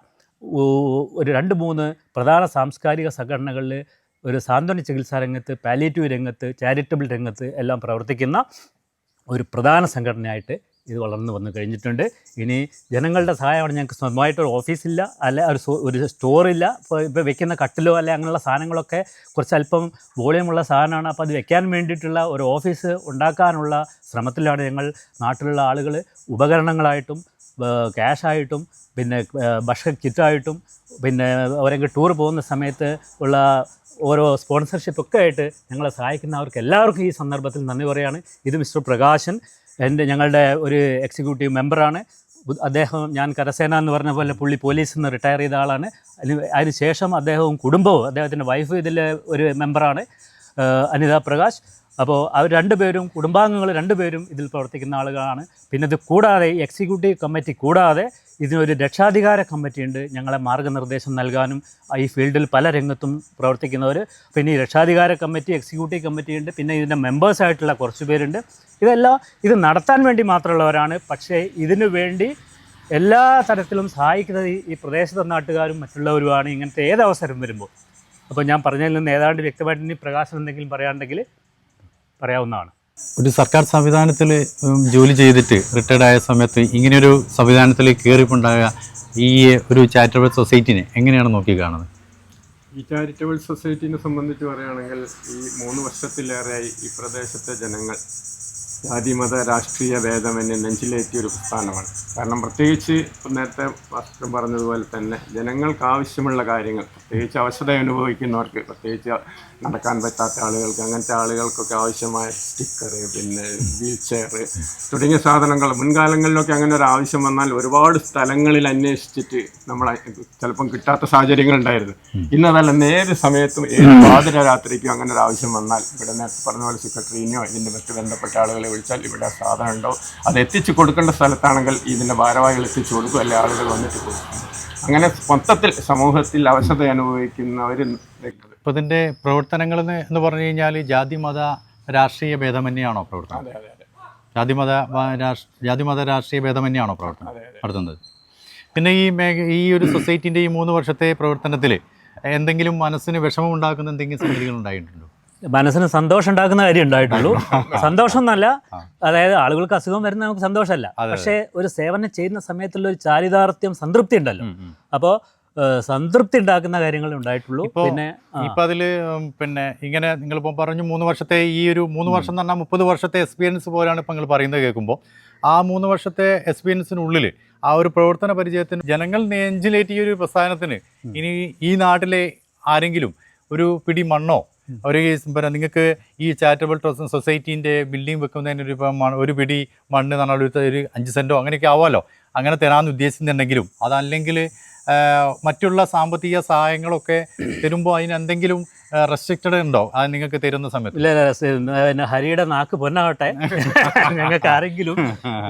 ഒരു 2-3 പ്രധാന സാംസ്കാരിക സംഘടനകളിൽ ഒരു സാന്ത്വന ചികിത്സാ രംഗത്ത്, പാലിയേറ്റീവ് രംഗത്ത്, ചാരിറ്റബിൾ രംഗത്ത് എല്ലാം പ്രവർത്തിക്കുന്ന ഒരു പ്രധാന സംഘടനയായിട്ട് ഇത് വളർന്നു വന്നു കഴിഞ്ഞിട്ടുണ്ട്. ഇനി ജനങ്ങളുടെ സഹായമാണ്. ഞങ്ങൾക്ക് സ്വന്തമായിട്ടൊരു ഓഫീസില്ല, അല്ല ഒരു സ്റ്റോറില്ല. ഇപ്പോൾ വെക്കുന്ന കട്ടിലോ അല്ലെ അങ്ങനെയുള്ള സാധനങ്ങളൊക്കെ കുറച്ച് അല്പം വോളിയമുള്ള സാധനമാണ്. അപ്പോൾ അത് വെക്കാൻ വേണ്ടിയിട്ടുള്ള ഒരു ഓഫീസ് ഉണ്ടാക്കാനുള്ള ശ്രമത്തിലാണ് ഞങ്ങൾ. നാട്ടിലുള്ള ആളുകൾ ഉപകരണങ്ങളായിട്ടും ക്യാഷായിട്ടും പിന്നെ ഭക്ഷണ കിറ്റായിട്ടും പിന്നെ അവരെങ്കിൽ ടൂർ പോകുന്ന സമയത്ത് ഉള്ള ഓരോ സ്പോൺസർഷിപ്പൊക്കെ ആയിട്ട് ഞങ്ങളെ സഹായിക്കുന്നവർക്ക് എല്ലാവർക്കും ഈ സന്ദർഭത്തിൽ നന്ദി പറയുകയാണ്. ഇത് മിസ്റ്റർ പ്രകാശൻ, ഞങ്ങളുടെ ഒരു എക്സിക്യൂട്ടീവ് മെമ്പറാണ്. അദ്ദേഹം, ഞാൻ കരസേന എന്ന് പറഞ്ഞ പോലെ പുള്ളി പോലീസിൽ നിന്ന് റിട്ടയർ ചെയ്ത ആളാണ്. അതിനുശേഷം അദ്ദേഹവും കുടുംബവും അദ്ദേഹത്തിൻ്റെ വൈഫ് ഇതിൽ ഒരു മെമ്പറാണ്, അനിത പ്രകാശ്. അപ്പോൾ അവർ 2 പേരും കുടുംബാംഗങ്ങൾ 2 പേരും ഇതിൽ പ്രവർത്തിക്കുന്ന ആളുകളാണ്. പിന്നെ ഇത് കൂടാതെ ഈ എക്സിക്യൂട്ടീവ് കമ്മിറ്റി കൂടാതെ ഇതിനൊരു രക്ഷാധികാര കമ്മിറ്റിയുണ്ട്, ഞങ്ങളെ മാർഗ്ഗനിർദ്ദേശം നൽകാനും ഈ ഫീൽഡിൽ പല രംഗത്തും പ്രവർത്തിക്കുന്നവർ. പിന്നെ ഈ രക്ഷാധികാര കമ്മിറ്റി, എക്സിക്യൂട്ടീവ് കമ്മിറ്റിയുണ്ട്. പിന്നെ ഇതിൻ്റെ മെമ്പേഴ്സായിട്ടുള്ള കുറച്ച് പേരുണ്ട്. ഇതെല്ലാം ഇത് നടത്താൻ വേണ്ടി മാത്രമുള്ളവരാണ്. പക്ഷേ ഇതിനു വേണ്ടി എല്ലാ തരത്തിലും സഹായിക്കുന്നത് ഈ പ്രദേശത്തെ നാട്ടുകാരും മറ്റുള്ളവരുമാണ് ഇങ്ങനത്തെ ഏതവസരം വരുമ്പോൾ. അപ്പോൾ ഞാൻ പറഞ്ഞതിൽ നിന്ന് ഏതാണ്ട് വ്യക്തമായിട്ട് ഇനി പ്രകാശം എന്തെങ്കിലും പറയാനുണ്ടെങ്കിൽ പറയാവുന്നതാണ്. ഒരു സർക്കാർ സംവിധാനത്തിൽ ജോലി ചെയ്തിട്ട് റിട്ടയർഡ് ആയ സമയത്ത് ഇങ്ങനെയൊരു സംവിധാനത്തിൽ കയറിക്കൊണ്ടാകുക ഈ ഒരു ചാരിറ്റബിൾ സൊസൈറ്റിനെ എങ്ങനെയാണ് നോക്കി കാണുന്നത്? ഈ ചാരിറ്റബിൾ സൊസൈറ്റിനെ സംബന്ധിച്ച് പറയുകയാണെങ്കിൽ ഈ 3 വർഷത്തിലേറെയായി ഈ പ്രദേശത്തെ ജനങ്ങൾ ജാതിമത രാഷ്ട്രീയ ഭേദമന്യേ നെഞ്ചിലേറ്റിയ ഒരു പ്രസ്ഥാനമാണ്. കാരണം പ്രത്യേകിച്ച് നേരത്തെ മാസ്റ്റർ പറഞ്ഞതുപോലെ തന്നെ ജനങ്ങൾക്ക് ആവശ്യമുള്ള കാര്യങ്ങൾ, പ്രത്യേകിച്ച് അവശത അനുഭവിക്കുന്നവർക്ക്, പ്രത്യേകിച്ച് നടക്കാൻ പറ്റാത്ത ആളുകൾക്ക്, അങ്ങനത്തെ ആളുകൾക്കൊക്കെ ആവശ്യമായ സ്റ്റിക്കർ, പിന്നെ വീൽ ചെയർ തുടങ്ങിയ സാധനങ്ങൾ മുൻകാലങ്ങളിലൊക്കെ അങ്ങനെ ഒരു ആവശ്യം വന്നാൽ ഒരുപാട് സ്ഥലങ്ങളിൽ അന്വേഷിച്ചിട്ട് നമ്മൾ ചിലപ്പം കിട്ടാത്ത സാഹചര്യങ്ങളുണ്ടായിരുന്നു. ഇന്നതല്ല, ഏത് സമയത്തും ഏത് പാതിരാത്രിക്കും അങ്ങനെ ഒരു ആവശ്യം വന്നാൽ ഇവിടെ നേരത്തെ പറഞ്ഞ പോലെ സെക്രട്ടറിനെയോ ഇതിൻ്റെ മറ്റ് ബന്ധപ്പെട്ട ആളുകളെ വിളിച്ചാൽ ഇവിടെ സാധനം ഉണ്ടോ, അത് എത്തിച്ചു കൊടുക്കേണ്ട സ്ഥലത്താണെങ്കിൽ ഇതിൻ്റെ ഭാരവാഹികൾ എത്തിച്ചു കൊടുക്കും, അല്ലെ ആളുകൾ വന്നിട്ട് കൊടുക്കും. അങ്ങനെ മൊത്തത്തിൽ സമൂഹത്തിൽ അവശത അനുഭവിക്കുന്നവർ. ഇപ്പോൾ ഇതിൻ്റെ പ്രവർത്തനങ്ങൾ എന്ന് പറഞ്ഞു കഴിഞ്ഞാൽ ജാതി മത രാഷ്ട്രീയ ഭേദമന്യാണോ പ്രവർത്തനം? അതെ അതെ അതെ. ജാതിമത രാഷ്ട്രീയ ഭേദമന്യാണോ പ്രവർത്തനം നടത്തുന്നത്? പിന്നെ ഈ ഒരു സൊസൈറ്റിൻ്റെ ഈ 3 വർഷത്തെ പ്രവർത്തനത്തിൽ എന്തെങ്കിലും മനസ്സിന് വിഷമം ഉണ്ടാക്കുന്ന എന്തെങ്കിലും സംഗതികൾ ഉണ്ടായിട്ടുണ്ടോ? മനസ്സിന് സന്തോഷം ഉണ്ടാക്കുന്ന കാര്യം ഉണ്ടായിട്ടുള്ളൂ. സന്തോഷം എന്നല്ല, അതായത് ആളുകൾക്ക് അസുഖം വരുന്ന നമുക്ക് സന്തോഷമല്ല, പക്ഷേ ഒരു സേവനം ചെയ്യുന്ന സമയത്തുള്ള ഒരു ചാരിതാർത്ഥ്യം, സംതൃപ്തി ഉണ്ടല്ലോ. അപ്പോൾ സംതൃപ്തി ഉണ്ടാക്കുന്ന കാര്യങ്ങൾ ഉണ്ടായിട്ടുള്ളൂ. പിന്നെ ഇപ്പം അതിൽ പിന്നെ ഇങ്ങനെ നിങ്ങളിപ്പോൾ പറഞ്ഞു 3 വർഷത്തെ ഈ ഒരു 3 വർഷം എന്ന് പറഞ്ഞാൽ 30 വർഷത്തെ എക്സ്പീരിയൻസ് പോലെയാണ് ഇപ്പം നിങ്ങൾ പറയുന്നത് കേൾക്കുമ്പോൾ. ആ 3 വർഷത്തെ എക്സ്പീരിയൻസിനുള്ളിൽ ആ ഒരു പ്രവർത്തന പരിചയത്തിന് ജനങ്ങൾ നെഞ്ചിലേറ്റിയ ഒരു പ്രസ്ഥാനത്തിന് ഇനി ഈ നാട്ടിലെ ആരെങ്കിലും ഒരു പിടി മണ്ണോ ഒരു പിന്നെ നിങ്ങൾക്ക് ഈ ചാരിറ്റബിൾ ട്രസ്റ്റ് സൊസൈറ്റീൻ്റെ ബിൽഡിംഗ് വെക്കുന്നതിന് ഒരു പിടി മണ്ണ് എന്ന് പറഞ്ഞാൽ ഒരു 5 സെൻറ്റോ അങ്ങനെയൊക്കെ ആവുമല്ലോ, അങ്ങനെ തരാമെന്ന് ഉദ്ദേശിക്കുന്നുണ്ടെങ്കിലും അതല്ലെങ്കിൽ മറ്റുള്ള സാമ്പത്തിക സഹായങ്ങളൊക്കെ തരുമ്പോൾ അതിനെന്തെങ്കിലും റെസ്ട്രിക്റ്റഡ് ഉണ്ടോ അത് നിങ്ങൾക്ക് തരുന്ന സമയത്ത്? ഇല്ല, ഹരിയുടെ നാക്ക് പൊന്നാവട്ടെ. ഞങ്ങൾക്ക് ആരെങ്കിലും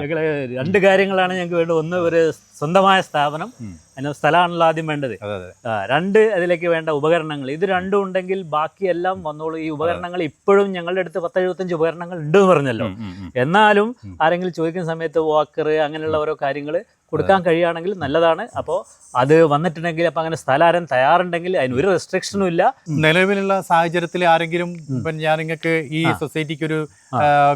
ഞങ്ങൾ 2 കാര്യങ്ങളാണ് ഞങ്ങൾക്ക് വേണ്ടത്. ഒന്ന്, ഒരു സ്വന്തമായ സ്ഥാപനം, അതിന് സ്ഥലമാണല്ലോ ആദ്യം വേണ്ടത്. 2, അതിലേക്ക് വേണ്ട ഉപകരണങ്ങൾ. ഇത് 2 ഉണ്ടെങ്കിൽ ബാക്കിയെല്ലാം വന്നോളൂ. ഈ ഉപകരണങ്ങൾ ഇപ്പോഴും ഞങ്ങളുടെ അടുത്ത് 10-75 ഉപകരണങ്ങൾ ഉണ്ടെന്ന് പറഞ്ഞല്ലോ. എന്നാലും ആരെങ്കിലും ചോദിക്കുന്ന സമയത്ത് വാക്കർ അങ്ങനെയുള്ള ഓരോ കാര്യങ്ങൾ കൊടുക്കാൻ കഴിയുകയാണെങ്കിൽ നല്ലതാണ്. അപ്പോൾ അത് വന്നിട്ടുണ്ടെങ്കിൽ അപ്പോൾ അങ്ങനെ സ്ഥലം തയ്യാറുണ്ടെങ്കിൽ അതിനൊരു റെസ്ട്രിക്ഷനും ഇല്ല. നിലവിലുള്ള സാഹചര്യത്തിൽ ആരെങ്കിലും ഞാൻ നിങ്ങൾക്ക് ഈ സൊസൈറ്റിക്ക് ഒരു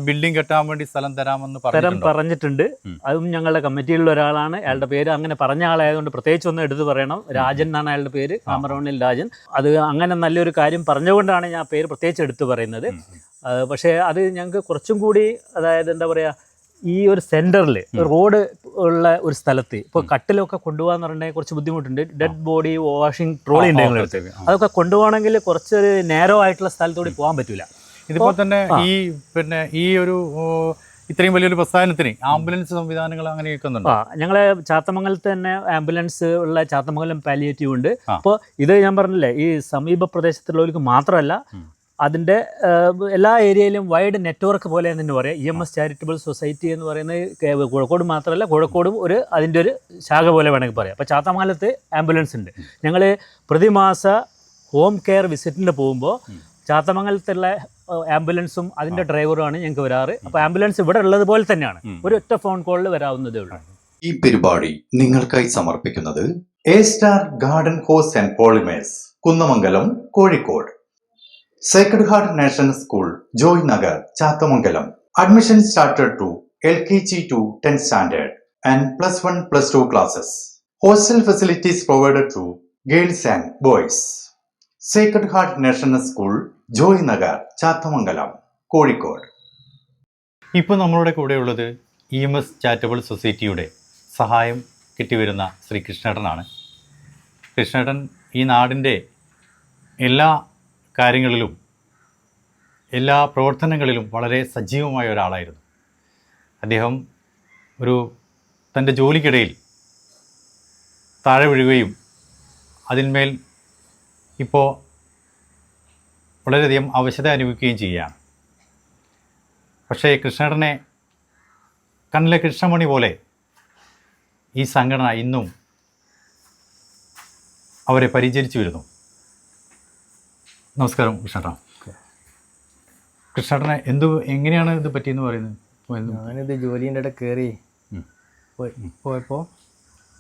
ബിൽഡിംഗ് കെട്ടാൻ വേണ്ടി സ്ഥലം തരാമെന്ന് പറഞ്ഞിട്ടുണ്ട്. അതും ഞങ്ങളുടെ കമ്മിറ്റിയിലുള്ള ഒരാളാണ്. അയാളുടെ പേര് അങ്ങനെ പറഞ്ഞ ആളായതുകൊണ്ട് പ്രത്യേകിച്ച് ഒന്ന് എടുത്തു പറയണം. രാജൻ എന്നാണ് അയാളുടെ പേര്, കാമറൂണിൽ രാജൻ. അത് അങ്ങനെ നല്ലൊരു കാര്യം പറഞ്ഞുകൊണ്ടാണ് ഞാൻ പേര് പ്രത്യേകിച്ച് എടുത്തു പറയുന്നത്. പക്ഷേ അത് ഞങ്ങൾക്ക് കുറച്ചും കൂടി, അതായത് എന്താ പറയുക, ഈ ഒരു സെൻറ്ററിൽ റോഡ് ഉള്ള ഒരു സ്ഥലത്ത് ഇപ്പോൾ കട്ടിലൊക്കെ കൊണ്ടുപോകാന്ന് പറഞ്ഞാൽ കുറച്ച് ബുദ്ധിമുട്ടുണ്ട്. ഡെഡ് ബോഡി വാഷിംഗ് ട്രോളി ഉണ്ട് ഞങ്ങളടുത്ത്. അതൊക്കെ കൊണ്ടുപോകണമെങ്കിൽ കുറച്ചൊരു നേരോ ആയിട്ടുള്ള സ്ഥലത്തൂടി പോകാൻ പറ്റില്ല. ഇതിപ്പോൾ തന്നെ ഈ ഒരു ഇത്രയും വലിയൊരു പ്രസ്ഥാനത്തിന് ആംബുലൻസ് സംവിധാനങ്ങൾ അങ്ങനെ കേൾക്കുന്നുണ്ട്. ഞങ്ങളെ ചാത്തമംഗലത്ത് തന്നെ ആംബുലൻസ് ഉള്ള ചാത്തമംഗലം പാലിയേറ്റീവ് ഉണ്ട്. അപ്പോൾ ഇത് ഞാൻ പറഞ്ഞില്ലേ, ഈ സമീപ പ്രദേശത്തുള്ളവർക്ക് മാത്രമല്ല, അതിൻ്റെ എല്ലാ ഏരിയയിലും വൈഡ് നെറ്റ്വർക്ക് പോലെ എന്ന് തന്നെ പറയാം. EMS ചാരിറ്റബിൾ സൊസൈറ്റി എന്ന് പറയുന്നത് കോഴിക്കോട് മാത്രമല്ല, കോഴിക്കോടും അതിൻ്റെ ഒരു ശാഖ പോലെ വേണമെങ്കിൽ പറയാം. അപ്പോൾ ചാത്തമംഗലത്ത് ആംബുലൻസ് ഉണ്ട്. ഞങ്ങൾ പ്രതിമാസ ഹോം കെയർ വിസിറ്റിന് പോകുമ്പോൾ ചാത്തമംഗലത്തുള്ള ആംബുലൻസും അതിൻ്റെ ഡ്രൈവറുമാണ് ഞങ്ങൾക്ക് വരാറ്. അപ്പോൾ ആംബുലൻസ് ഇവിടെ ഉള്ളതുപോലെ തന്നെയാണ്, ഒരു ഒറ്റ ഫോൺ കോളിൽ വരാവുന്നതേ ഉള്ളൂ. ഈ പരിപാടി നിങ്ങൾക്കായി സമർപ്പിക്കുന്നത് A-Star garden hose and polymers, Kunnamangalam, Kozhikode. Sacred Heart National School, Joy Nagar, Chathamangalam. Admission started to LKG to 10th standard and +1, +2 classes. Hostel facilities provided to girls and boys. Sacred Heart National School, Joy Nagar, Chathamangalam, Kozhikode. ഇപ്പോൾ നമ്മളുടെ കൂടെയുള്ളത് EMS charitable സൊസൈറ്റിയുടെ സഹായം കിട്ടിവരുന്ന ശ്രീ കൃഷ്ണേട്ടനാണ്. കൃഷ്ണേട്ടൻ ഈ നാടിൻ്റെ എല്ലാ കാര്യങ്ങളിലും എല്ലാ പ്രവർത്തനങ്ങളിലും വളരെ സജീവമായ ഒരാളായിരുന്നു. അദ്ദേഹം തൻ്റെ ജോലിക്കിടയിൽ താഴെ വീഴുകയും അതിന്മേൽ ഇപ്പോൾ വളരെയധികം അവശത അനുഭവിക്കുകയും ചെയ്യുകയാണ്. പക്ഷേ കൃഷ്ണേട്ടനെ കണ്ണിലെ കൃഷ്ണമണി പോലെ ഈ സംഘടന ഇന്നും അവരെ പരിചരിച്ചു വരുന്നു. നമസ്കാരം കൃഷ്ണേട്ടാ. കൃഷ്ണേട്ടനെ എങ്ങനെയാണ് ഇത് പറ്റിയെന്ന് പറയുന്നത്? ഞാനിത് ജോലീൻ്റെ ഇടയിൽ കയറി പോയപ്പോൾ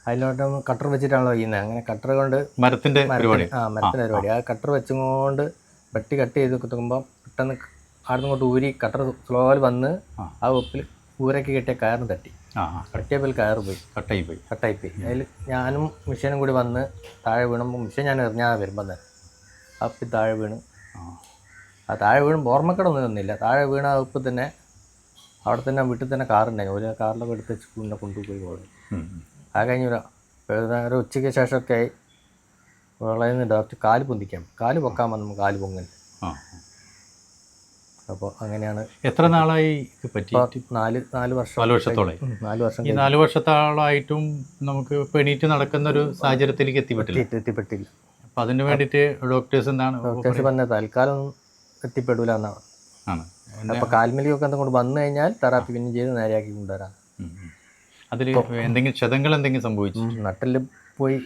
അതിലോട്ട് കട്ടർ വെച്ചിട്ടാണല്ലോ ചെയ്യുന്നത്. അങ്ങനെ കട്ടർ കൊണ്ട് മരത്തിൻ്റെ പരിപാടി. ആ കട്ടർ വെച്ചുകൊണ്ട് വെട്ടി കട്ട് ചെയ്ത് കുത്തുമ്പോൾ പെട്ടെന്ന് അവിടെ നിന്ന് ഊരി കട്ടർ സ്ലോയിൽ വന്ന് ആ വെപ്പിൽ ഊരയ്ക്ക് കിട്ടിയ കയറിന് തട്ടിയപ്പോൾ കയറ് പോയി, കട്ടായിപ്പോയി. അതിൽ ഞാനും മിഷീനും കൂടി വന്ന് താഴെ വീണുമ്പോൾ മിഷീൻ ഞാൻ എറിഞ്ഞാൽ വരുമ്പോൾ തന്നെ അപ്പം താഴെ വീണ്. താഴെ വീണുമ്പോൾ ഓർമ്മക്കടൊന്നും നിന്നില്ല. താഴെ വീണ ഉപ്പ് തന്നെ അവിടെ തന്നെ വീട്ടിൽ തന്നെ കാറുണ്ടായിരുന്നു. ഒരു കാറിലൊക്കെ എടുത്ത് സ്കൂളിനെ കൊണ്ടുപോയി പോകും. അത് കഴിഞ്ഞ് ഒരു ഉച്ചയ്ക്ക് ശേഷമൊക്കെ ആയി വെള്ളയിൽ നിന്ന് ഡോക്ടർ കാല് പൊക്കാൻ വന്നു. കാല് പൊങ്ങൽ. അപ്പോൾ അങ്ങനെയാണ്. എത്ര നാളായി ഇത് പറ്റി? 4 വർഷത്തോളം. 4 വർഷം. ഈ 4 വർഷത്തോളമായിട്ടും നമുക്ക് എണീറ്റ് നടക്കുന്ന ഒരു സാഹചര്യത്തിലേക്ക് എത്തിപ്പെട്ടില്ല. അപ്പം അതിന് വേണ്ടിയിട്ട് ഡോക്ടേഴ്സ് പറഞ്ഞത് തൽക്കാലം എത്തിപ്പെടില്ല എന്നാണ്. അപ്പോൾ കാൽമലിയൊക്കെ എന്തെങ്കിലും വന്നു കഴിഞ്ഞാൽ തെറാപ്പി പിന്നെ ചെയ്ത് നേരെയാക്കി കൊണ്ടുവരാം. അതിൽ എന്തെങ്കിലും ക്ഷതങ്ങൾ സംഭവിച്ചു? നട്ടലിൽ പോയി,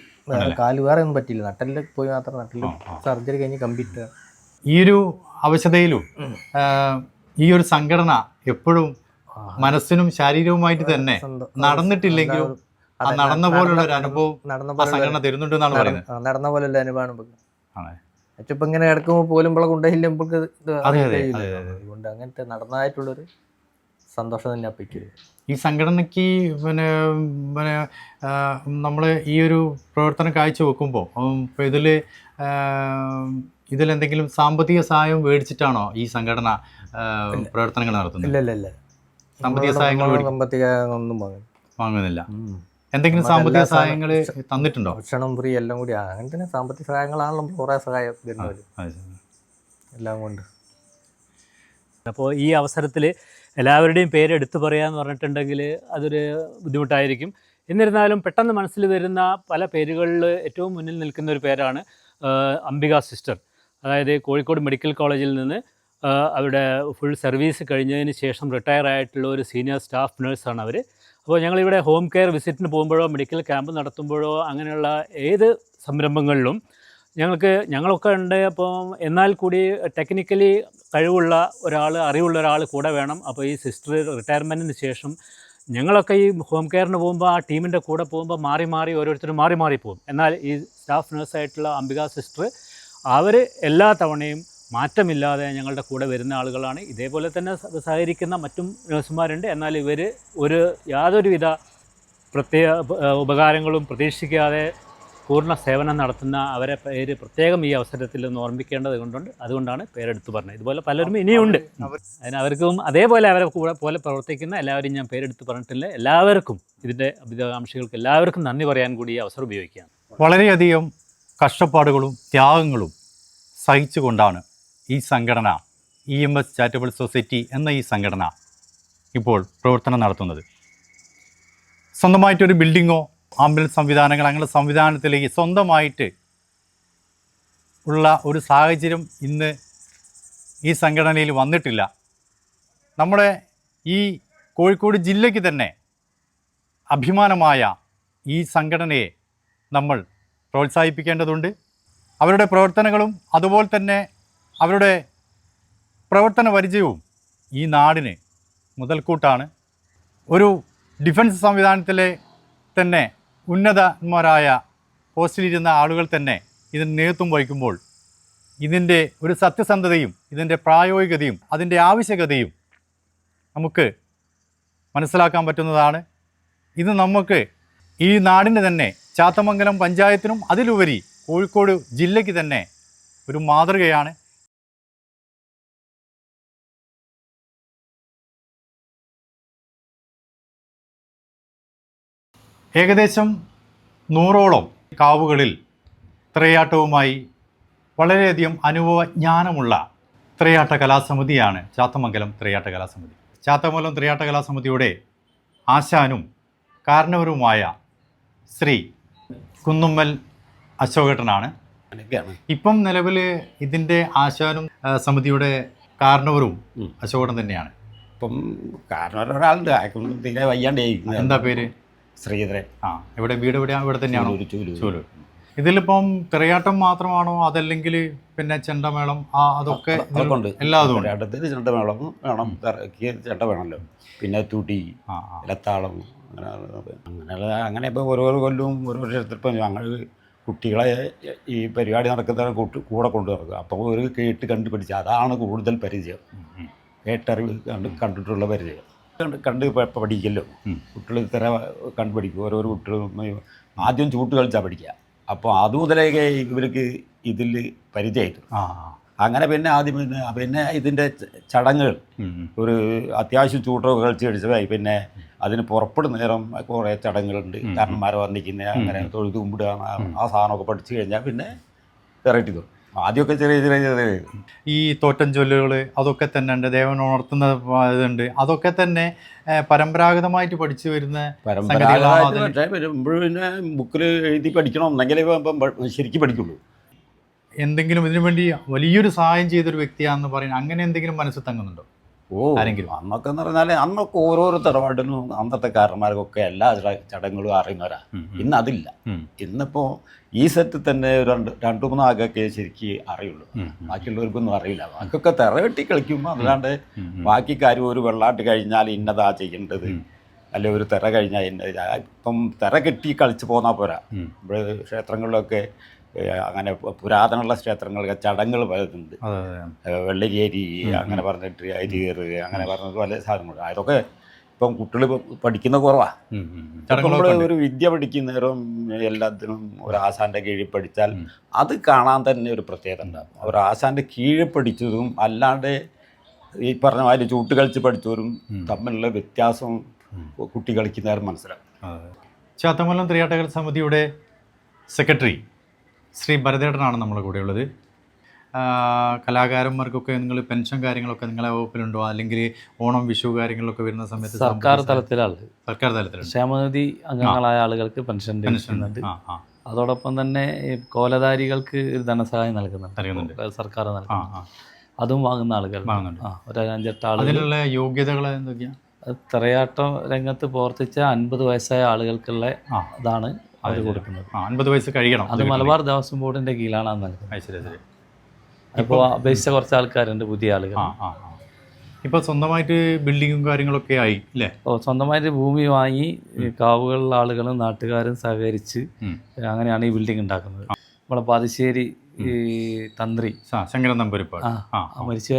കാല് വേറെ ഒന്നും പറ്റിയില്ല. നട്ടലിൽ പോയി മാത്രം. നട്ടലിൽ സർജറി കഴിഞ്ഞ് കംപ്ലീറ്റ്. ഈ ഒരു അവശതയിലും ഈ ഒരു സംഘടന എപ്പോഴും മനസ്സിനും ശാരീരികവുമായിട്ട് തന്നെ നടന്നിട്ടില്ലെങ്കിലും നടന്ന പോലുള്ള ഒരു അനുഭവം സംഘടന തരുന്നുണ്ടെന്നാണ് പറയുന്നത്. നടന്ന പോലുള്ള അനുഭവമാണ്. മറ്റിപ്പോൾ ഇങ്ങനെ കിടക്കുമ്പോൾ പോലും ഇവിടെ കൊണ്ടുപോയില്ല. അതുകൊണ്ട് അങ്ങനത്തെ നടന്നതായിട്ടുള്ളൊരു സന്തോഷം തന്നെ പറ്റിയത്. ഈ സംഘടനയ്ക്ക് നമ്മൾ ഈ ഒരു പ്രവർത്തനം കാഴ്ചവെക്കുമ്പോൾ ഇതിലെന്തെങ്കിലും സാമ്പത്തിക സഹായം മേടിച്ചിട്ടാണോ ഈ സംഘടന പ്രവർത്തനങ്ങൾ നടത്തുന്നത്? ഇല്ല. സാമ്പത്തിക സഹായങ്ങൾ ഒന്നും വാങ്ങുന്നില്ല. എന്തെങ്കിലും സാമ്പത്തിക സഹായങ്ങൾ തന്നിട്ടുണ്ടോ? ഭക്ഷണം ഫ്രീ എല്ലാം കൂടി അങ്ങനെ തന്നെ. സാമ്പത്തിക സഹായങ്ങളാണല്ലോ കുറേ സഹായം വരുന്നത് എല്ലാം കൊണ്ട്. അപ്പോൾ ഈ അവസരത്തിൽ എല്ലാവരുടെയും പേര് എടുത്തു പറയാമെന്ന് പറഞ്ഞിട്ടുണ്ടെങ്കിൽ അതൊരു ബുദ്ധിമുട്ടായിരിക്കും. എന്നിരുന്നാലും പെട്ടെന്ന് മനസ്സിൽ വരുന്ന പല പേരുകളിൽ ഏറ്റവും മുന്നിൽ നിൽക്കുന്ന ഒരു പേരാണ് അംബിക സിസ്റ്റർ. അതായത് കോഴിക്കോട് മെഡിക്കൽ കോളേജിൽ നിന്ന് അവിടെ ഫുൾ സർവീസ് കഴിഞ്ഞതിന് ശേഷം റിട്ടയർ ആയിട്ടുള്ള ഒരു സീനിയർ സ്റ്റാഫ് നഴ്സാണ് അവർ. അപ്പോൾ ഞങ്ങളിവിടെ ഹോം കെയർ വിസിറ്റിന് പോകുമ്പോഴോ മെഡിക്കൽ ക്യാമ്പ് നടത്തുമ്പോഴോ അങ്ങനെയുള്ള ഏത് സംരംഭങ്ങളിലും ഞങ്ങളൊക്കെ ഉണ്ട്. അപ്പോൾ എന്നാൽ കൂടി ടെക്നിക്കലി കഴിവുള്ള ഒരാൾ, അറിവുള്ള ഒരാൾ കൂടെ വേണം. അപ്പോൾ ഈ സിസ്റ്റർ റിട്ടയർമെൻറ്റിന് ശേഷം ഞങ്ങളൊക്കെ ഈ ഹോം കെയറിന് പോകുമ്പോൾ ആ ടീമിൻ്റെ കൂടെ പോകുമ്പോൾ മാറി ഓരോരുത്തരും മാറി പോകും. എന്നാൽ ഈ സ്റ്റാഫ് നഴ്സായിട്ടുള്ള അംബിക സിസ്റ്റർ അവർ എല്ലാ തവണയും മാറ്റമില്ലാതെ ഞങ്ങളുടെ കൂടെ വരുന്ന ആളുകളാണ്. ഇതേപോലെ തന്നെ സഹകരിക്കുന്ന മറ്റും നഴ്സുമാരുണ്ട്. എന്നാൽ ഇവർ യാതൊരുവിധ ഉപകാരങ്ങളും പ്രതീക്ഷിക്കാതെ പൂർണ്ണ സേവനം നടത്തുന്ന അവരെ പേര് പ്രത്യേകം ഈ അവസരത്തിൽ ഒന്ന് ഓർമ്മിക്കേണ്ടത് അതുകൊണ്ടാണ് പേരെടുത്ത് പറഞ്ഞത്. ഇതുപോലെ പലരും ഇനിയുണ്ട്. അവർക്കും അതേപോലെ അവരെ കൂടെ പോലെ പ്രവർത്തിക്കുന്ന എല്ലാവരും ഞാൻ പേരെടുത്ത് പറഞ്ഞിട്ടില്ല. എല്ലാവർക്കും ഇതിൻ്റെ അഭികാംക്ഷികൾക്ക് എല്ലാവർക്കും നന്ദി പറയാൻ കൂടി ഈ അവസരം ഉപയോഗിക്കുകയാണ്. വളരെയധികം കഷ്ടപ്പാടുകളും ത്യാഗങ്ങളും സഹിച്ചുകൊണ്ടാണ് ഈ സംഘടന EMS ചാരിറ്റബിൾ സൊസൈറ്റി എന്ന ഈ സംഘടന ഇപ്പോൾ പ്രവർത്തനം നടത്തുന്നത്. സ്വന്തമായിട്ടൊരു ബിൽഡിങ്ങോ ആംബുലൻസ് സംവിധാനങ്ങൾ അങ്ങനെ സംവിധാനത്തിലേക്ക് സ്വന്തമായിട്ട് ഉള്ള ഒരു സാഹചര്യം ഇന്ന് ഈ സംഘടനയിൽ വന്നിട്ടില്ല. നമ്മുടെ ഈ കോഴിക്കോട് ജില്ലയ്ക്ക് തന്നെ അഭിമാനമായ ഈ സംഘടനയെ നമ്മൾ പ്രോത്സാഹിപ്പിക്കേണ്ടതുണ്ട്. അവരുടെ പ്രവർത്തനങ്ങളും അതുപോലെ തന്നെ അവരുടെ പ്രവർത്തന പരിചയവും ഈ നാടിന് മുതൽക്കൂട്ടാണ്. ഒരു ഡിഫൻസ് സംവിധാനത്തിലെ തന്നെ ഉന്നതന്മാരായ പോസ്റ്റിലിരുന്ന ആളുകൾ തന്നെ ഇതിന് നേതൃത്വം വഹിക്കുമ്പോൾ ഇതിൻ്റെ ഒരു സത്യസന്ധതയും ഇതിൻ്റെ പ്രായോഗികതയും അതിൻ്റെ ആവശ്യകതയും നമുക്ക് മനസ്സിലാക്കാൻ പറ്റുന്നതാണ്. ഇത് നമുക്ക് ഈ നാടിന് തന്നെ ചാത്തമംഗലം പഞ്ചായത്തിനും അതിലുപരി കോഴിക്കോട് ജില്ലയ്ക്ക് തന്നെ ഒരു മാതൃകയാണ്. ഏകദേശം 100ഓളം കാവുകളിൽ തിറയാട്ടവുമായി വളരെയധികം അനുഭവജ്ഞാനമുള്ള തിറയാട്ട കലാസമിതിയാണ് ചാത്തമംഗലം തിറയാട്ട കലാസമിതി. ചാത്തമംഗലം തിറയാട്ട കലാസമിതിയുടെ ആശാനും കാരണവരുമായ ശ്രീ കുന്നുമ്മൽ അശോകേട്ടനാണ്. ഇപ്പം നിലവിൽ ഇതിൻ്റെ ആശാനും സമിതിയുടെ കാരണവരും അശോകേട്ടൻ തന്നെയാണ്. ഇപ്പം കാരണവർ ഒരാളുണ്ട്, അയാൾക്കൊന്നും തീരെ വയ്യാണ്ടേ. എന്താ പേര്? ശ്രീധരൻ. ഇവിടെ വീട് എവിടെയാണ്? ഇവിടെ തന്നെയാണോ? ചൂലൂർ. ഇതിലിപ്പം തിറയാട്ടം മാത്രമാണോ അതല്ലെങ്കിൽ പിന്നെ ചെണ്ടമേളം അതൊക്കെ എല്ലാതും തിറയാട്ടത്തിന് ചെണ്ടമേളം വേണം, ചെണ്ട വേണമല്ലോ, പിന്നെ തുടി, ഇലത്താളം, അങ്ങനെ ഇപ്പോൾ ഓരോ കൊല്ലവും ഓരോരുത്തരിപ്പം ഞങ്ങൾ കുട്ടികളെ ഈ പരിപാടി നടക്കുന്ന കൂടെ കൊണ്ടു നടക്കുക. അപ്പോൾ ഒരു കേട്ട് കണ്ടുപിടിച്ച് അതാണ് കൂടുതൽ പരിചയം, കേട്ടറിവ് കണ്ടിട്ടുള്ള പരിചയം. കണ്ട് പഠിക്കല്ലോ കുട്ടികൾ തിര കണ്ടുപിടിക്കും. ഓരോരോ കുട്ടികളും ആദ്യം ചൂട്ട് കളിച്ചാൽ പഠിക്കുക. അപ്പോൾ അതുമുതലേ ഇവർക്ക് ഇതിൽ പരിചയമായിട്ട് അങ്ങനെ പിന്നെ ആദ്യം പിന്നെ ഇതിൻ്റെ ചടങ്ങുകൾ ഒരു അത്യാവശ്യം ചൂട്ടൊക്കെ കളിച്ച് കഴിച്ചതായി. പിന്നെ അതിന് പുറപ്പെടുന്ന നേരം കുറേ ചടങ്ങുകളുണ്ട്. കാരണന്മാരെ വർണ്ണിക്കുന്ന അങ്ങനെ തൊഴുത് കുമ്പിടുക ആ സാധനമൊക്കെ പഠിച്ചു കഴിഞ്ഞാൽ പിന്നെ വെറൈറ്റി തോന്നും. ആദ്യമൊക്കെ ചെറിയ ചെറിയ ചെറിയ ഈ തോറ്റം ചൊല്ലുകൾ അതൊക്കെ തന്നെ ഉണ്ട്, ദേവൻ ഉണർത്തുന്ന ഇതുണ്ട്, അതൊക്കെ തന്നെ പരമ്പരാഗതമായിട്ട് പഠിച്ചു വരുന്ന പരമ്പരാഗതമായിട്ട് വരുമ്പോഴും പിന്നെ ബുക്കിൽ എഴുതി പഠിക്കണം, എന്നെങ്കിലേ ശരിക്കും പഠിക്കുള്ളൂ. എന്തെങ്കിലും ഇതിനു വേണ്ടി വലിയൊരു സഹായം ചെയ്തൊരു വ്യക്തിയാണെന്ന് പറയുന്നത് അങ്ങനെ എന്തെങ്കിലും മനസ്സിൽ തങ്ങുന്നുണ്ടോ? ആരെങ്കിലും അന്നൊക്കെ എന്ന് പറഞ്ഞാൽ അന്നൊക്കെ ഓരോരോ തറവാട്ടിനും അന്നത്തെ കാരണന്മാർക്കൊക്കെ എല്ലാ ചടങ്ങുകളും അറിയുന്നവരാ. ഇന്ന് അതില്ല. ഇന്നിപ്പോൾ ഈ സെറ്റിൽ തന്നെ രണ്ടു മൂന്ന് ആൾക്കൊക്കെ ശരിക്കും അറിയുള്ളൂ, ബാക്കിയുള്ളവർക്കൊന്നും അറിയില്ല. ബാക്കിയൊക്കെ തിറ കെട്ടി കളിക്കുമ്പോൾ അല്ലാണ്ട് ബാക്കി കാര്യം ഒരു വെള്ളാട്ട് കഴിഞ്ഞാൽ ഇന്നതാ ചെയ്യേണ്ടത്, അല്ലെ ഒരു തിറ കഴിഞ്ഞാൽ ഇപ്പം തിറ കെട്ടി കളിച്ച് പോന്നാൽ പോരാ. ഇവിടെ ക്ഷേത്രങ്ങളിലൊക്കെ അങ്ങനെ പുരാതനമുള്ള ക്ഷേത്രങ്ങളൊക്കെ ചടങ്ങുകൾ പലതുണ്ട്. വെള്ളരിയേരി അങ്ങനെ പറഞ്ഞിട്ട് അരിയേറ് അങ്ങനെ പറഞ്ഞിട്ട് പല സാധനങ്ങളുണ്ട്. അതൊക്കെ ഇപ്പം കുട്ടികൾ പഠിക്കുന്ന കുറവാണ്. നമ്മൾ ഒരു വിദ്യ പഠിക്കുന്നേരം എല്ലാത്തിനും ഒരു ആശാൻ്റെ കീഴിൽ പഠിച്ചാൽ അത് കാണാൻ തന്നെ ഒരു പ്രത്യേകത ഉണ്ടാകും. ഒരു ആശാൻ്റെ കീഴിൽ പഠിച്ചതും അല്ലാണ്ട് ഈ പറഞ്ഞ മാതിരി ചൂട്ട് കളിച്ച് പഠിച്ചവരും തമ്മിലുള്ള വ്യത്യാസം കുട്ടി കളിക്കുന്നവരും മനസ്സിലാക്കും. ചാത്തമംഗലം തിറയാട്ട സമിതിയുടെ സെക്രട്ടറി ശ്രീ ഭരതേട്ടനാണ് നമ്മുടെ കൂടെയുള്ളത്. കലാകാരന്മാർക്കൊക്കെ നിങ്ങൾ പെൻഷൻ കാര്യങ്ങളൊക്കെ നിങ്ങളെ വകുപ്പിലുണ്ടോ? അല്ലെങ്കിൽ ഓണം വിഷു കാര്യങ്ങളൊക്കെ വരുന്ന സമയത്ത് സർക്കാർ തലത്തിലാണ്. സർക്കാർ തലത്തിലാണ് ക്ഷേമനിധി അംഗങ്ങളായ ആളുകൾക്ക് പെൻഷൻ അതോടൊപ്പം തന്നെ ഈ കോലധാരികൾക്ക് ഒരു ധനസഹായം നൽകുന്നുണ്ട് സർക്കാർ നൽകുന്നുണ്ട്. അതും വാങ്ങുന്ന ആളുകൾ ഒരു 5-8 ആളുകൾ. അതിനുള്ള യോഗ്യതകൾ എന്തൊക്കെയാണ്? തിറയാട്ടം രംഗത്ത് പ്രവർത്തിച്ച 50 വയസ്സായ ആളുകൾക്കുള്ള ഇതാണ് അവർ കൊടുക്കുന്നത്. 50 വയസ്സ് കഴിയണം. അത് മലബാർ ദേവസ്വം ബോർഡിൻ്റെ കീഴിലാണ് അത് നൽകുന്നത്. അപ്പോൾ അപേക്ഷിച്ച കുറച്ച് ആൾക്കാരുണ്ട്, പുതിയ ആളുകൾ. ഇപ്പോൾ സ്വന്തമായിട്ട് ബിൽഡിങ്ങും കാര്യങ്ങളൊക്കെ ആയി അല്ലേ? സ്വന്തമായിട്ട് ഭൂമി വാങ്ങി കാവുകളിലുള്ള ആളുകളും നാട്ടുകാരും സഹകരിച്ച് അങ്ങനെയാണ് ഈ ബിൽഡിംഗ് ഉണ്ടാക്കുന്നത്. നമ്മളെ പാതിശ്ശേരി ഈ തന്ത്രി ശങ്കരൻ നമ്പൂതിരിപ്പാട്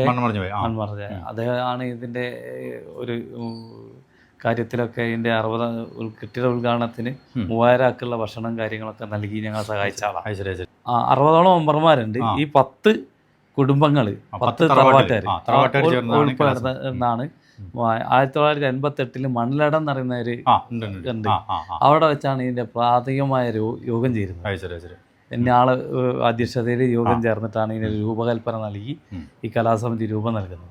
മൺമറഞ്ഞ അദ്ദേഹമാണ് ഇതിൻ്റെ ഒരു കാര്യത്തിലൊക്കെ ഇതിൻ്റെ 60 കെട്ടിട ഉദ്ഘാടനത്തിന് 3000 ആൾക്കുള്ള ഭക്ഷണം കാര്യങ്ങളൊക്കെ നൽകി ഞങ്ങളെ സഹായിച്ച ആളാണ്. 60ഓളം മെമ്പർമാരുണ്ട്. ഈ 10 കുടുംബങ്ങൾ, 10 തറവാട്ടുകാർ ഉൾപ്പെടുന്നതാണ്. 1988 മണലടം എന്ന് പറയുന്ന ഒരു ഉണ്ട്. അവിടെ വെച്ചാണ് ഇതിൻ്റെ പ്രാഥമികമായ യോഗം ചേരുന്നത്. എന്നെ ആള് അധ്യക്ഷതയിൽ യോഗം ചേർന്നിട്ടാണ് ഇതിനൊരു രൂപകൽപ്പന നൽകി ഈ കലാസമിതി രൂപം നൽകുന്നത്.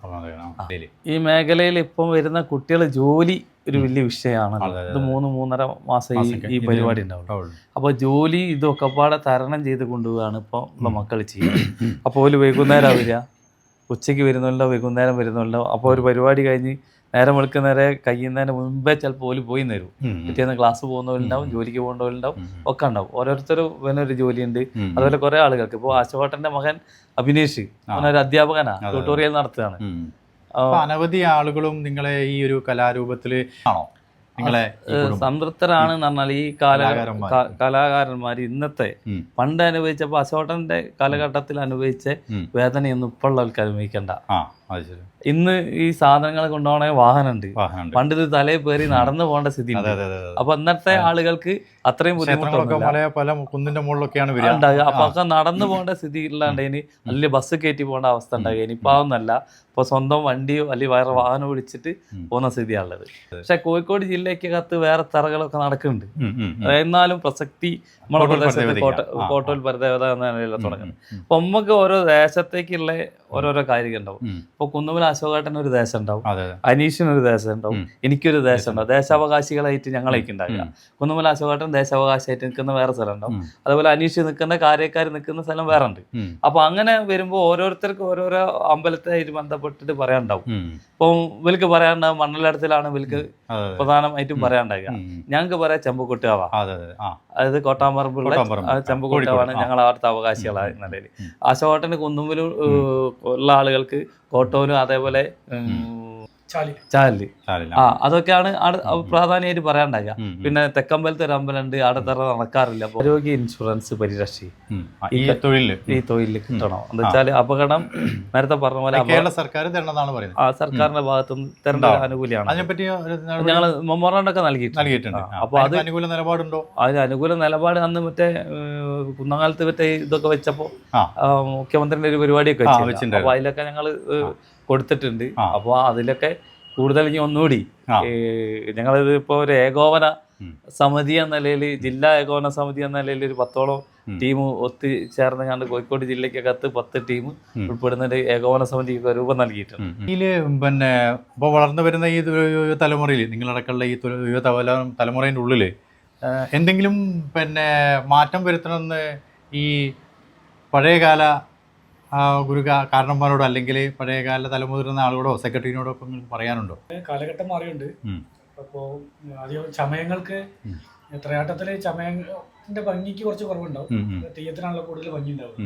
ഈ മേഖലയിൽ ഇപ്പം വരുന്ന കുട്ടികൾ ജോലി ഒരു വലിയ വിഷയമാണ്. ഇത് 3-3.5 മാസം ഈ പരിപാടി ഉണ്ടാവും. അപ്പോൾ ജോലി ഇതൊക്കെ പാടെ തരണം ചെയ്ത് കൊണ്ടുപോവുകയാണ് ഇപ്പോൾ ഉള്ള മക്കൾ ചെയ്യുന്നത്. അപ്പോൾ ഒരു വൈകുന്നേരം വരിക, ഉച്ചയ്ക്ക് വരുന്നുണ്ടോ വൈകുന്നേരം വരുന്നുണ്ടോ. അപ്പോൾ ഒരു പരിപാടി കഴിഞ്ഞ് നേരം വെളുക്കുന്നേരെ കഴിയുന്നതിന് മുമ്പേ ചിലപ്പോൾ ഓല് പോയി തരും. പിറ്റേന്ന് ക്ലാസ് പോകുന്നവരുണ്ടാവും, ജോലിക്ക് പോകേണ്ടവരുണ്ടാവും, ഒക്കെ ഉണ്ടാവും. ഓരോരുത്തരും ഒരു ജോലിയുണ്ട്. അതുപോലെ കുറേ ആളുകൾക്ക് ഇപ്പോൾ ആശുവാട്ടൻ്റെ മകൻ അഭിനേഷ് അവനൊരു അധ്യാപകനാണ്, ട്യൂട്ടോറിയൽ നടത്തുകയാണ്. അനവധി ആളുകളും നിങ്ങളെ ഈ ഒരു കലാരൂപത്തിൽ ആണോ നിങ്ങളെ സംതൃപ്തരാണെന്ന് പറഞ്ഞാൽ ഈ കലാകാരന്മാർ ഇന്നത്തെ പണ്ട് അനുഭവിച്ചപ്പോൾ അശോട്ടൻ്റെ കാലഘട്ടത്തിൽ അനുഭവിച്ച വേദനയൊന്നും ഇപ്പോൾ ഉള്ളവർക്ക് അനുഭവിക്കണ്ട. ഇന്ന് ഈ സാധനങ്ങൾ കൊണ്ടുപോകണ വാഹനമുണ്ട്. പണ്ട് ഇത് തലയിൽ പേറി നടന്നു പോകേണ്ട സ്ഥിതി ഉണ്ട്. അപ്പൊ ഇന്നത്തെ ആളുകൾക്ക് അത്രയും ബുദ്ധിമുട്ടൊന്നുമില്ല ഉണ്ടാകുക. അപ്പൊ ഒക്കെ നടന്നു പോകേണ്ട സ്ഥിതി ഇല്ലാണ്ടതിന് അല്ലെങ്കിൽ ബസ് കയറ്റി പോകേണ്ട അവസ്ഥ ഉണ്ടാകുക. ഇനിയിപ്പോൾ അതൊന്നല്ല, ഇപ്പോൾ സ്വന്തം വണ്ടിയോ അല്ലെങ്കിൽ വേറെ വാഹനം വിളിച്ചിട്ട് പോകുന്ന സ്ഥിതിയാണുള്ളത്. പക്ഷെ കോഴിക്കോട് ജില്ലയ്ക്കകത്ത് വേറെ തറകളൊക്കെ നടക്കുന്നുണ്ട്. എന്നാലും പ്രസക്തി നമ്മുടെ പ്രദേശത്ത് കോട്ടോൽ പരദേവത എന്ന നിലയിലാണ് തുടങ്ങുന്നത്. അപ്പൊ നമുക്ക് ഓരോ ദേശത്തേക്കുള്ള ഓരോരോ കാര്യങ്ങൾ ഉണ്ടാവും. ഇപ്പോൾ കുന്നുമല അശോകേട്ടന് ഒരു ദേശം ഉണ്ടാവും, അനീഷിനൊരു ദേശം ഉണ്ടാവും, എനിക്കൊരു ദേശം ഉണ്ടാവും. ദേശാവകാശികളായിട്ട് ഞങ്ങളേക്ക് ഉണ്ടാക്കുക. കുന്നുമല അശോകേട്ടൻ ദേശാവകാശമായിട്ട് നിൽക്കുന്ന വേറെ സ്ഥലം ഉണ്ടാവും. അതുപോലെ അനീഷ് നിൽക്കുന്ന കാര്യക്കാർ നിൽക്കുന്ന സ്ഥലം വേറെ ഉണ്ട്. അപ്പൊ അങ്ങനെ വരുമ്പോൾ ഓരോരുത്തർക്കും ഓരോരോ അമ്പലത്തായിട്ട് ബന്ധപ്പെട്ടിട്ട് പറയാനുണ്ടാവും. ഇപ്പം ഇവർക്ക് പറയാനുണ്ടാവും മണ്ണലടത്തിലാണ് ഇവർക്ക് പ്രധാനമായിട്ടും പറയാനുണ്ടാകുക. ഞങ്ങൾക്ക് പറയാം ചെമ്പക്കുട്ടാവ, അതായത് കോട്ടാമ്പറമ്പുള്ള ചെമ്പക്കുട്ടാവാണ് ഞങ്ങൾ അവിടുത്തെ അവകാശികളായ നിലയിൽ. അശോകേട്ടന് കുന്നുമ്പലും ഉള്ള ആളുകൾക്ക് കോട്ടോലും അതേപോലെ ചാലി അതൊക്കെയാണ് പ്രാധാന്യമായിട്ട് പറയാനുണ്ടാകുക. പിന്നെ തെക്കമ്പലത്തെ ഒരു അമ്പലമുണ്ട്, അവിടെ തറ നടക്കാറില്ല. ആരോഗ്യ ഇൻഷുറൻസ് പരിരക്ഷ ഈ തൊഴിലിൽ കിട്ടണം. എന്താ വെച്ചാൽ അപകടം നേരത്തെ പറഞ്ഞ പോലെ സർക്കാർ സർക്കാരിന്റെ ഭാഗത്തുനിന്ന് തരേണ്ട ആനുകൂല്യമാണ്. ഞങ്ങൾ മെമ്മോറാണ്ടൊക്കെ നൽകിയിട്ടുണ്ട്. അപ്പൊ അത് അനുകൂല നിലപാടുണ്ടോ? അതിന് അനുകൂല നിലപാട് അന്ന് മറ്റേ കുന്നകാലത്ത് മറ്റേ ഇതൊക്കെ വെച്ചപ്പോ മുഖ്യമന്ത്രിന്റെ ഒരു പരിപാടിയൊക്കെ വെച്ചിട്ടുണ്ട്. അപ്പൊ അതിലൊക്കെ ഞങ്ങൾ കൊടുത്തിട്ടുണ്ട്. അപ്പോൾ അതിലൊക്കെ കൂടുതൽ ഇനി ഒന്നുകൂടി ഞങ്ങളിത് ഇപ്പോൾ ഒരു ഏകോപന സമിതി എന്ന നിലയിൽ, ജില്ലാ ഏകോപന സമിതി എന്ന നിലയിൽ ഒരു 10ഓളം ടീം ഒത്തുചേർന്ന് കണ്ട് കോഴിക്കോട് ജില്ലയ്ക്കകത്ത് 10 ടീം ഉൾപ്പെടുന്ന ഒരു ഏകോപന സമിതിക്ക് രൂപം നൽകിയിട്ടുണ്ട്. ഇതിൽ പിന്നെ ഇപ്പോൾ വളർന്നു വരുന്ന ഈ തലമുറയിൽ നിങ്ങളടക്കമുള്ള ഈ തലമുറേൻ്റെ ഉള്ളിൽ എന്തെങ്കിലും പിന്നെ മാറ്റം വരുത്തണമെന്ന് ഈ പഴയകാല കാരണന്മാരോടോ അല്ലെങ്കിൽ പഴയകാല തലമുതിർന്ന ആളോടോ സെക്രട്ടറിനോടോ ഒക്കെ നിങ്ങൾക്ക് പറയാനുണ്ടോ? കാലഘട്ടം മാറിയുണ്ട്. അപ്പോൾ ആദ്യം ചമയങ്ങൾക്ക് ത്രയാട്ടത്തിൽ ചമയത്തിന്റെ ഭംഗിക്ക് കുറച്ച് കുറവുണ്ടാവും. തെയ്യത്തിനാണല്ലോ കൂടുതൽ ഭംഗി ഉണ്ടാവും.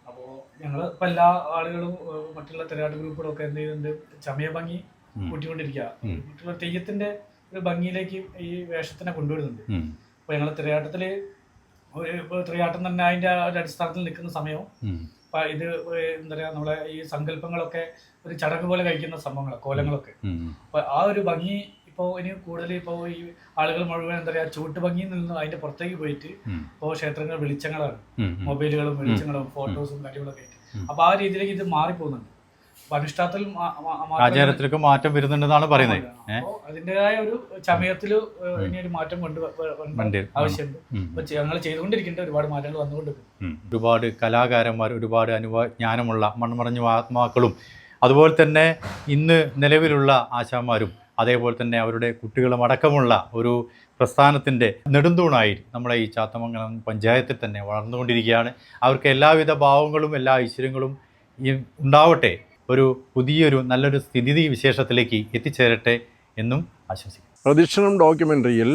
അപ്പോൾ ഞങ്ങൾ ഇപ്പം എല്ലാ ആളുകളും മറ്റുള്ള ത്രയാട്ട ഗ്രൂപ്പുകളൊക്കെ എന്ത് ചെയ്യുന്നുണ്ട്, ചമയ ഭംഗി കൂട്ടിക്കൊണ്ടിരിക്കുക. മറ്റുള്ള തെയ്യത്തിന്റെ ഒരു ഭംഗിയിലേക്ക് ഈ വേഷത്തിനെ കൊണ്ടുവരുന്നുണ്ട്. അപ്പോൾ ഞങ്ങൾ ത്രയാട്ടത്തിൽ ഇപ്പോൾ ത്രയാട്ടം തന്നെ അതിൻ്റെ ഒരു അടിസ്ഥാനത്തിൽ നിൽക്കുന്ന സമയവും ഇത് എന്താ പറയുക, നമ്മളെ ഈ സങ്കല്പങ്ങളൊക്കെ ഒരു ചടങ്ങ് പോലെ കഴിക്കുന്ന സംഭവങ്ങളൊക്കെ കോലങ്ങളൊക്കെ. അപ്പൊ ആ ഒരു ഭംഗി ഇപ്പോൾ ഇനി കൂടുതൽ ഇപ്പോൾ ഈ ആളുകൾ മുഴുവൻ എന്താ പറയുക ചൂട്ട് ഭംഗിയിൽ നിന്ന് അതിന്റെ പുറത്തേക്ക് പോയിട്ട് ഇപ്പോൾ ക്ഷേത്രങ്ങൾ വെളിച്ചങ്ങളാണ്, മൊബൈലുകളും വെളിച്ചങ്ങളും ഫോട്ടോസും കാര്യങ്ങളൊക്കെ ആയിട്ട്. അപ്പൊ ആ രീതിയിലേക്ക് ഇത് മാറിപ്പോകുന്നുണ്ട്. അനുഷ്ഠാനത്തിൽ ആചാരത്തിലേക്ക് മാറ്റം വരുന്നുണ്ടെന്നാണ് പറയുന്നത്. അതിൻ്റെതായ ഒരു ചമയത്തിൽ ഇനി ഒരു മാറ്റം ആവശ്യമുണ്ട്. അപ്പൊ ഞങ്ങൾ ചെയ്തുകൊണ്ടിരിക്കേണ്ട ഒരുപാട് മാറ്റങ്ങൾ വന്നുകൊണ്ടിരിക്കും. ഒരുപാട് കലാകാരന്മാർ, ഒരുപാട് ജ്ഞാനമുള്ള മൺമറഞ്ഞ ആത്മാക്കളും അതുപോലെ തന്നെ ഇന്ന് നിലവിലുള്ള ആശാന്മാരും അതേപോലെ തന്നെ അവരുടെ കുട്ടികളും അടക്കമുള്ള ഒരു പ്രസ്ഥാനത്തിൻ്റെ നെടുന്തൂണായി നമ്മളെ ഈ ചാത്തമംഗലം പഞ്ചായത്തിൽ തന്നെ വളർന്നുകൊണ്ടിരിക്കുകയാണ്. അവർക്ക് എല്ലാവിധ ഭാവങ്ങളും എല്ലാ ഐശ്വര്യങ്ങളും ഉണ്ടാവട്ടെ, ഒരു പുതിയൊരു നല്ലൊരു സ്ഥിതി വിശേഷത്തിലേക്ക് എത്തിച്ചേരട്ടെ എന്നും ആശംസിക്കുന്നു. പ്രദക്ഷിണം ഡോക്യുമെൻ്ററിയിൽ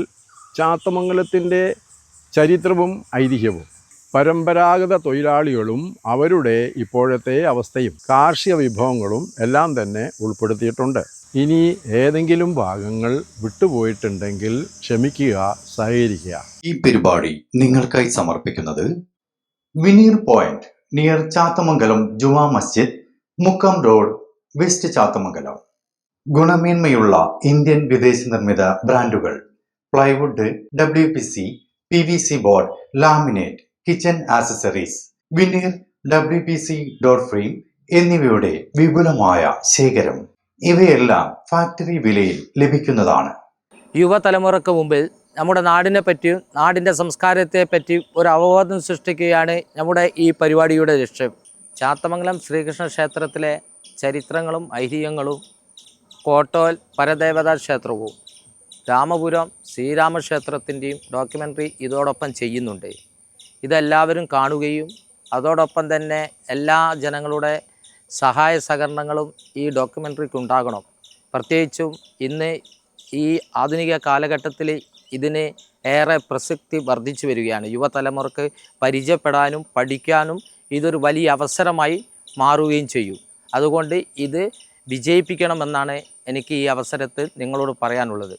ചാത്തമംഗലത്തിൻ്റെ ചരിത്രവും ഐതിഹ്യവും പരമ്പരാഗത തൊഴിലാളികളും അവരുടെ ഇപ്പോഴത്തെ അവസ്ഥയും കാർഷിക വിഭവങ്ങളും എല്ലാം തന്നെ ഉൾപ്പെടുത്തിയിട്ടുണ്ട്. ഇനി ഏതെങ്കിലും ഭാഗങ്ങൾ വിട്ടുപോയിട്ടുണ്ടെങ്കിൽ ക്ഷമിക്കുക, സഹകരിക്കുക. ഈ പരിപാടി നിങ്ങൾക്കായി സമർപ്പിക്കുന്നത് veneer point near Chathamangalam Juma Masjid, Mukkam road, west Chathamangalam. ഗുണമേന്മയുള്ള ഇന്ത്യൻ വിദേശ നിർമ്മിത ബ്രാൻഡുകൾ, plywood, WPC, PVC board, laminate, kitchen accessories, veneer, WPC door frame എന്നിവയുടെ വിപുലമായ ശേഖരം. ഇവയെല്ലാം ഫാക്ടറി വിലയിൽ ലഭിക്കുന്നതാണ്. യുവതലമുറക്ക് മുമ്പിൽ നമ്മുടെ നാടിനെ പറ്റിയും നാടിൻ്റെ സംസ്കാരത്തെ പറ്റി ഒരു അവബോധം സൃഷ്ടിക്കുകയാണ് നമ്മുടെ ഈ പരിപാടിയുടെ ലക്ഷ്യം. ചാത്തമംഗലം ശ്രീകൃഷ്ണ ക്ഷേത്രത്തിലെ ചരിത്രങ്ങളും ഐതിഹ്യങ്ങളും, കോട്ടോൽ പരദേവതാ ക്ഷേത്രവും രാമപുരം ശ്രീരാമക്ഷേത്രത്തിൻ്റെയും ഡോക്യുമെൻ്ററി ഇതോടൊപ്പം ചെയ്യുന്നുണ്ട്. ഇതെല്ലാവരും കാണുകയും അതോടൊപ്പം തന്നെ എല്ലാ ജനങ്ങളുടെ സഹായ സഹകരണങ്ങളും ഈ ഡോക്യുമെൻ്ററിക്ക് ഉണ്ടാകണം. പ്രത്യേകിച്ചും ഇന്ന് ഈ ആധുനിക കാലഘട്ടത്തിൽ ഇതിന് ഏറെ പ്രസക്തി വർദ്ധിച്ചു വരികയാണ്. യുവതലമുറക്ക് പരിചയപ്പെടാനും പഠിക്കാനും ഇതൊരു വലിയ അവസരമായി മാറുകയും ചെയ്യും. അതുകൊണ്ട് ഇത് വിജയിപ്പിക്കണമെന്നാണ് എനിക്ക് ഈ അവസരത്തിൽ നിങ്ങളോട് പറയാനുള്ളത്.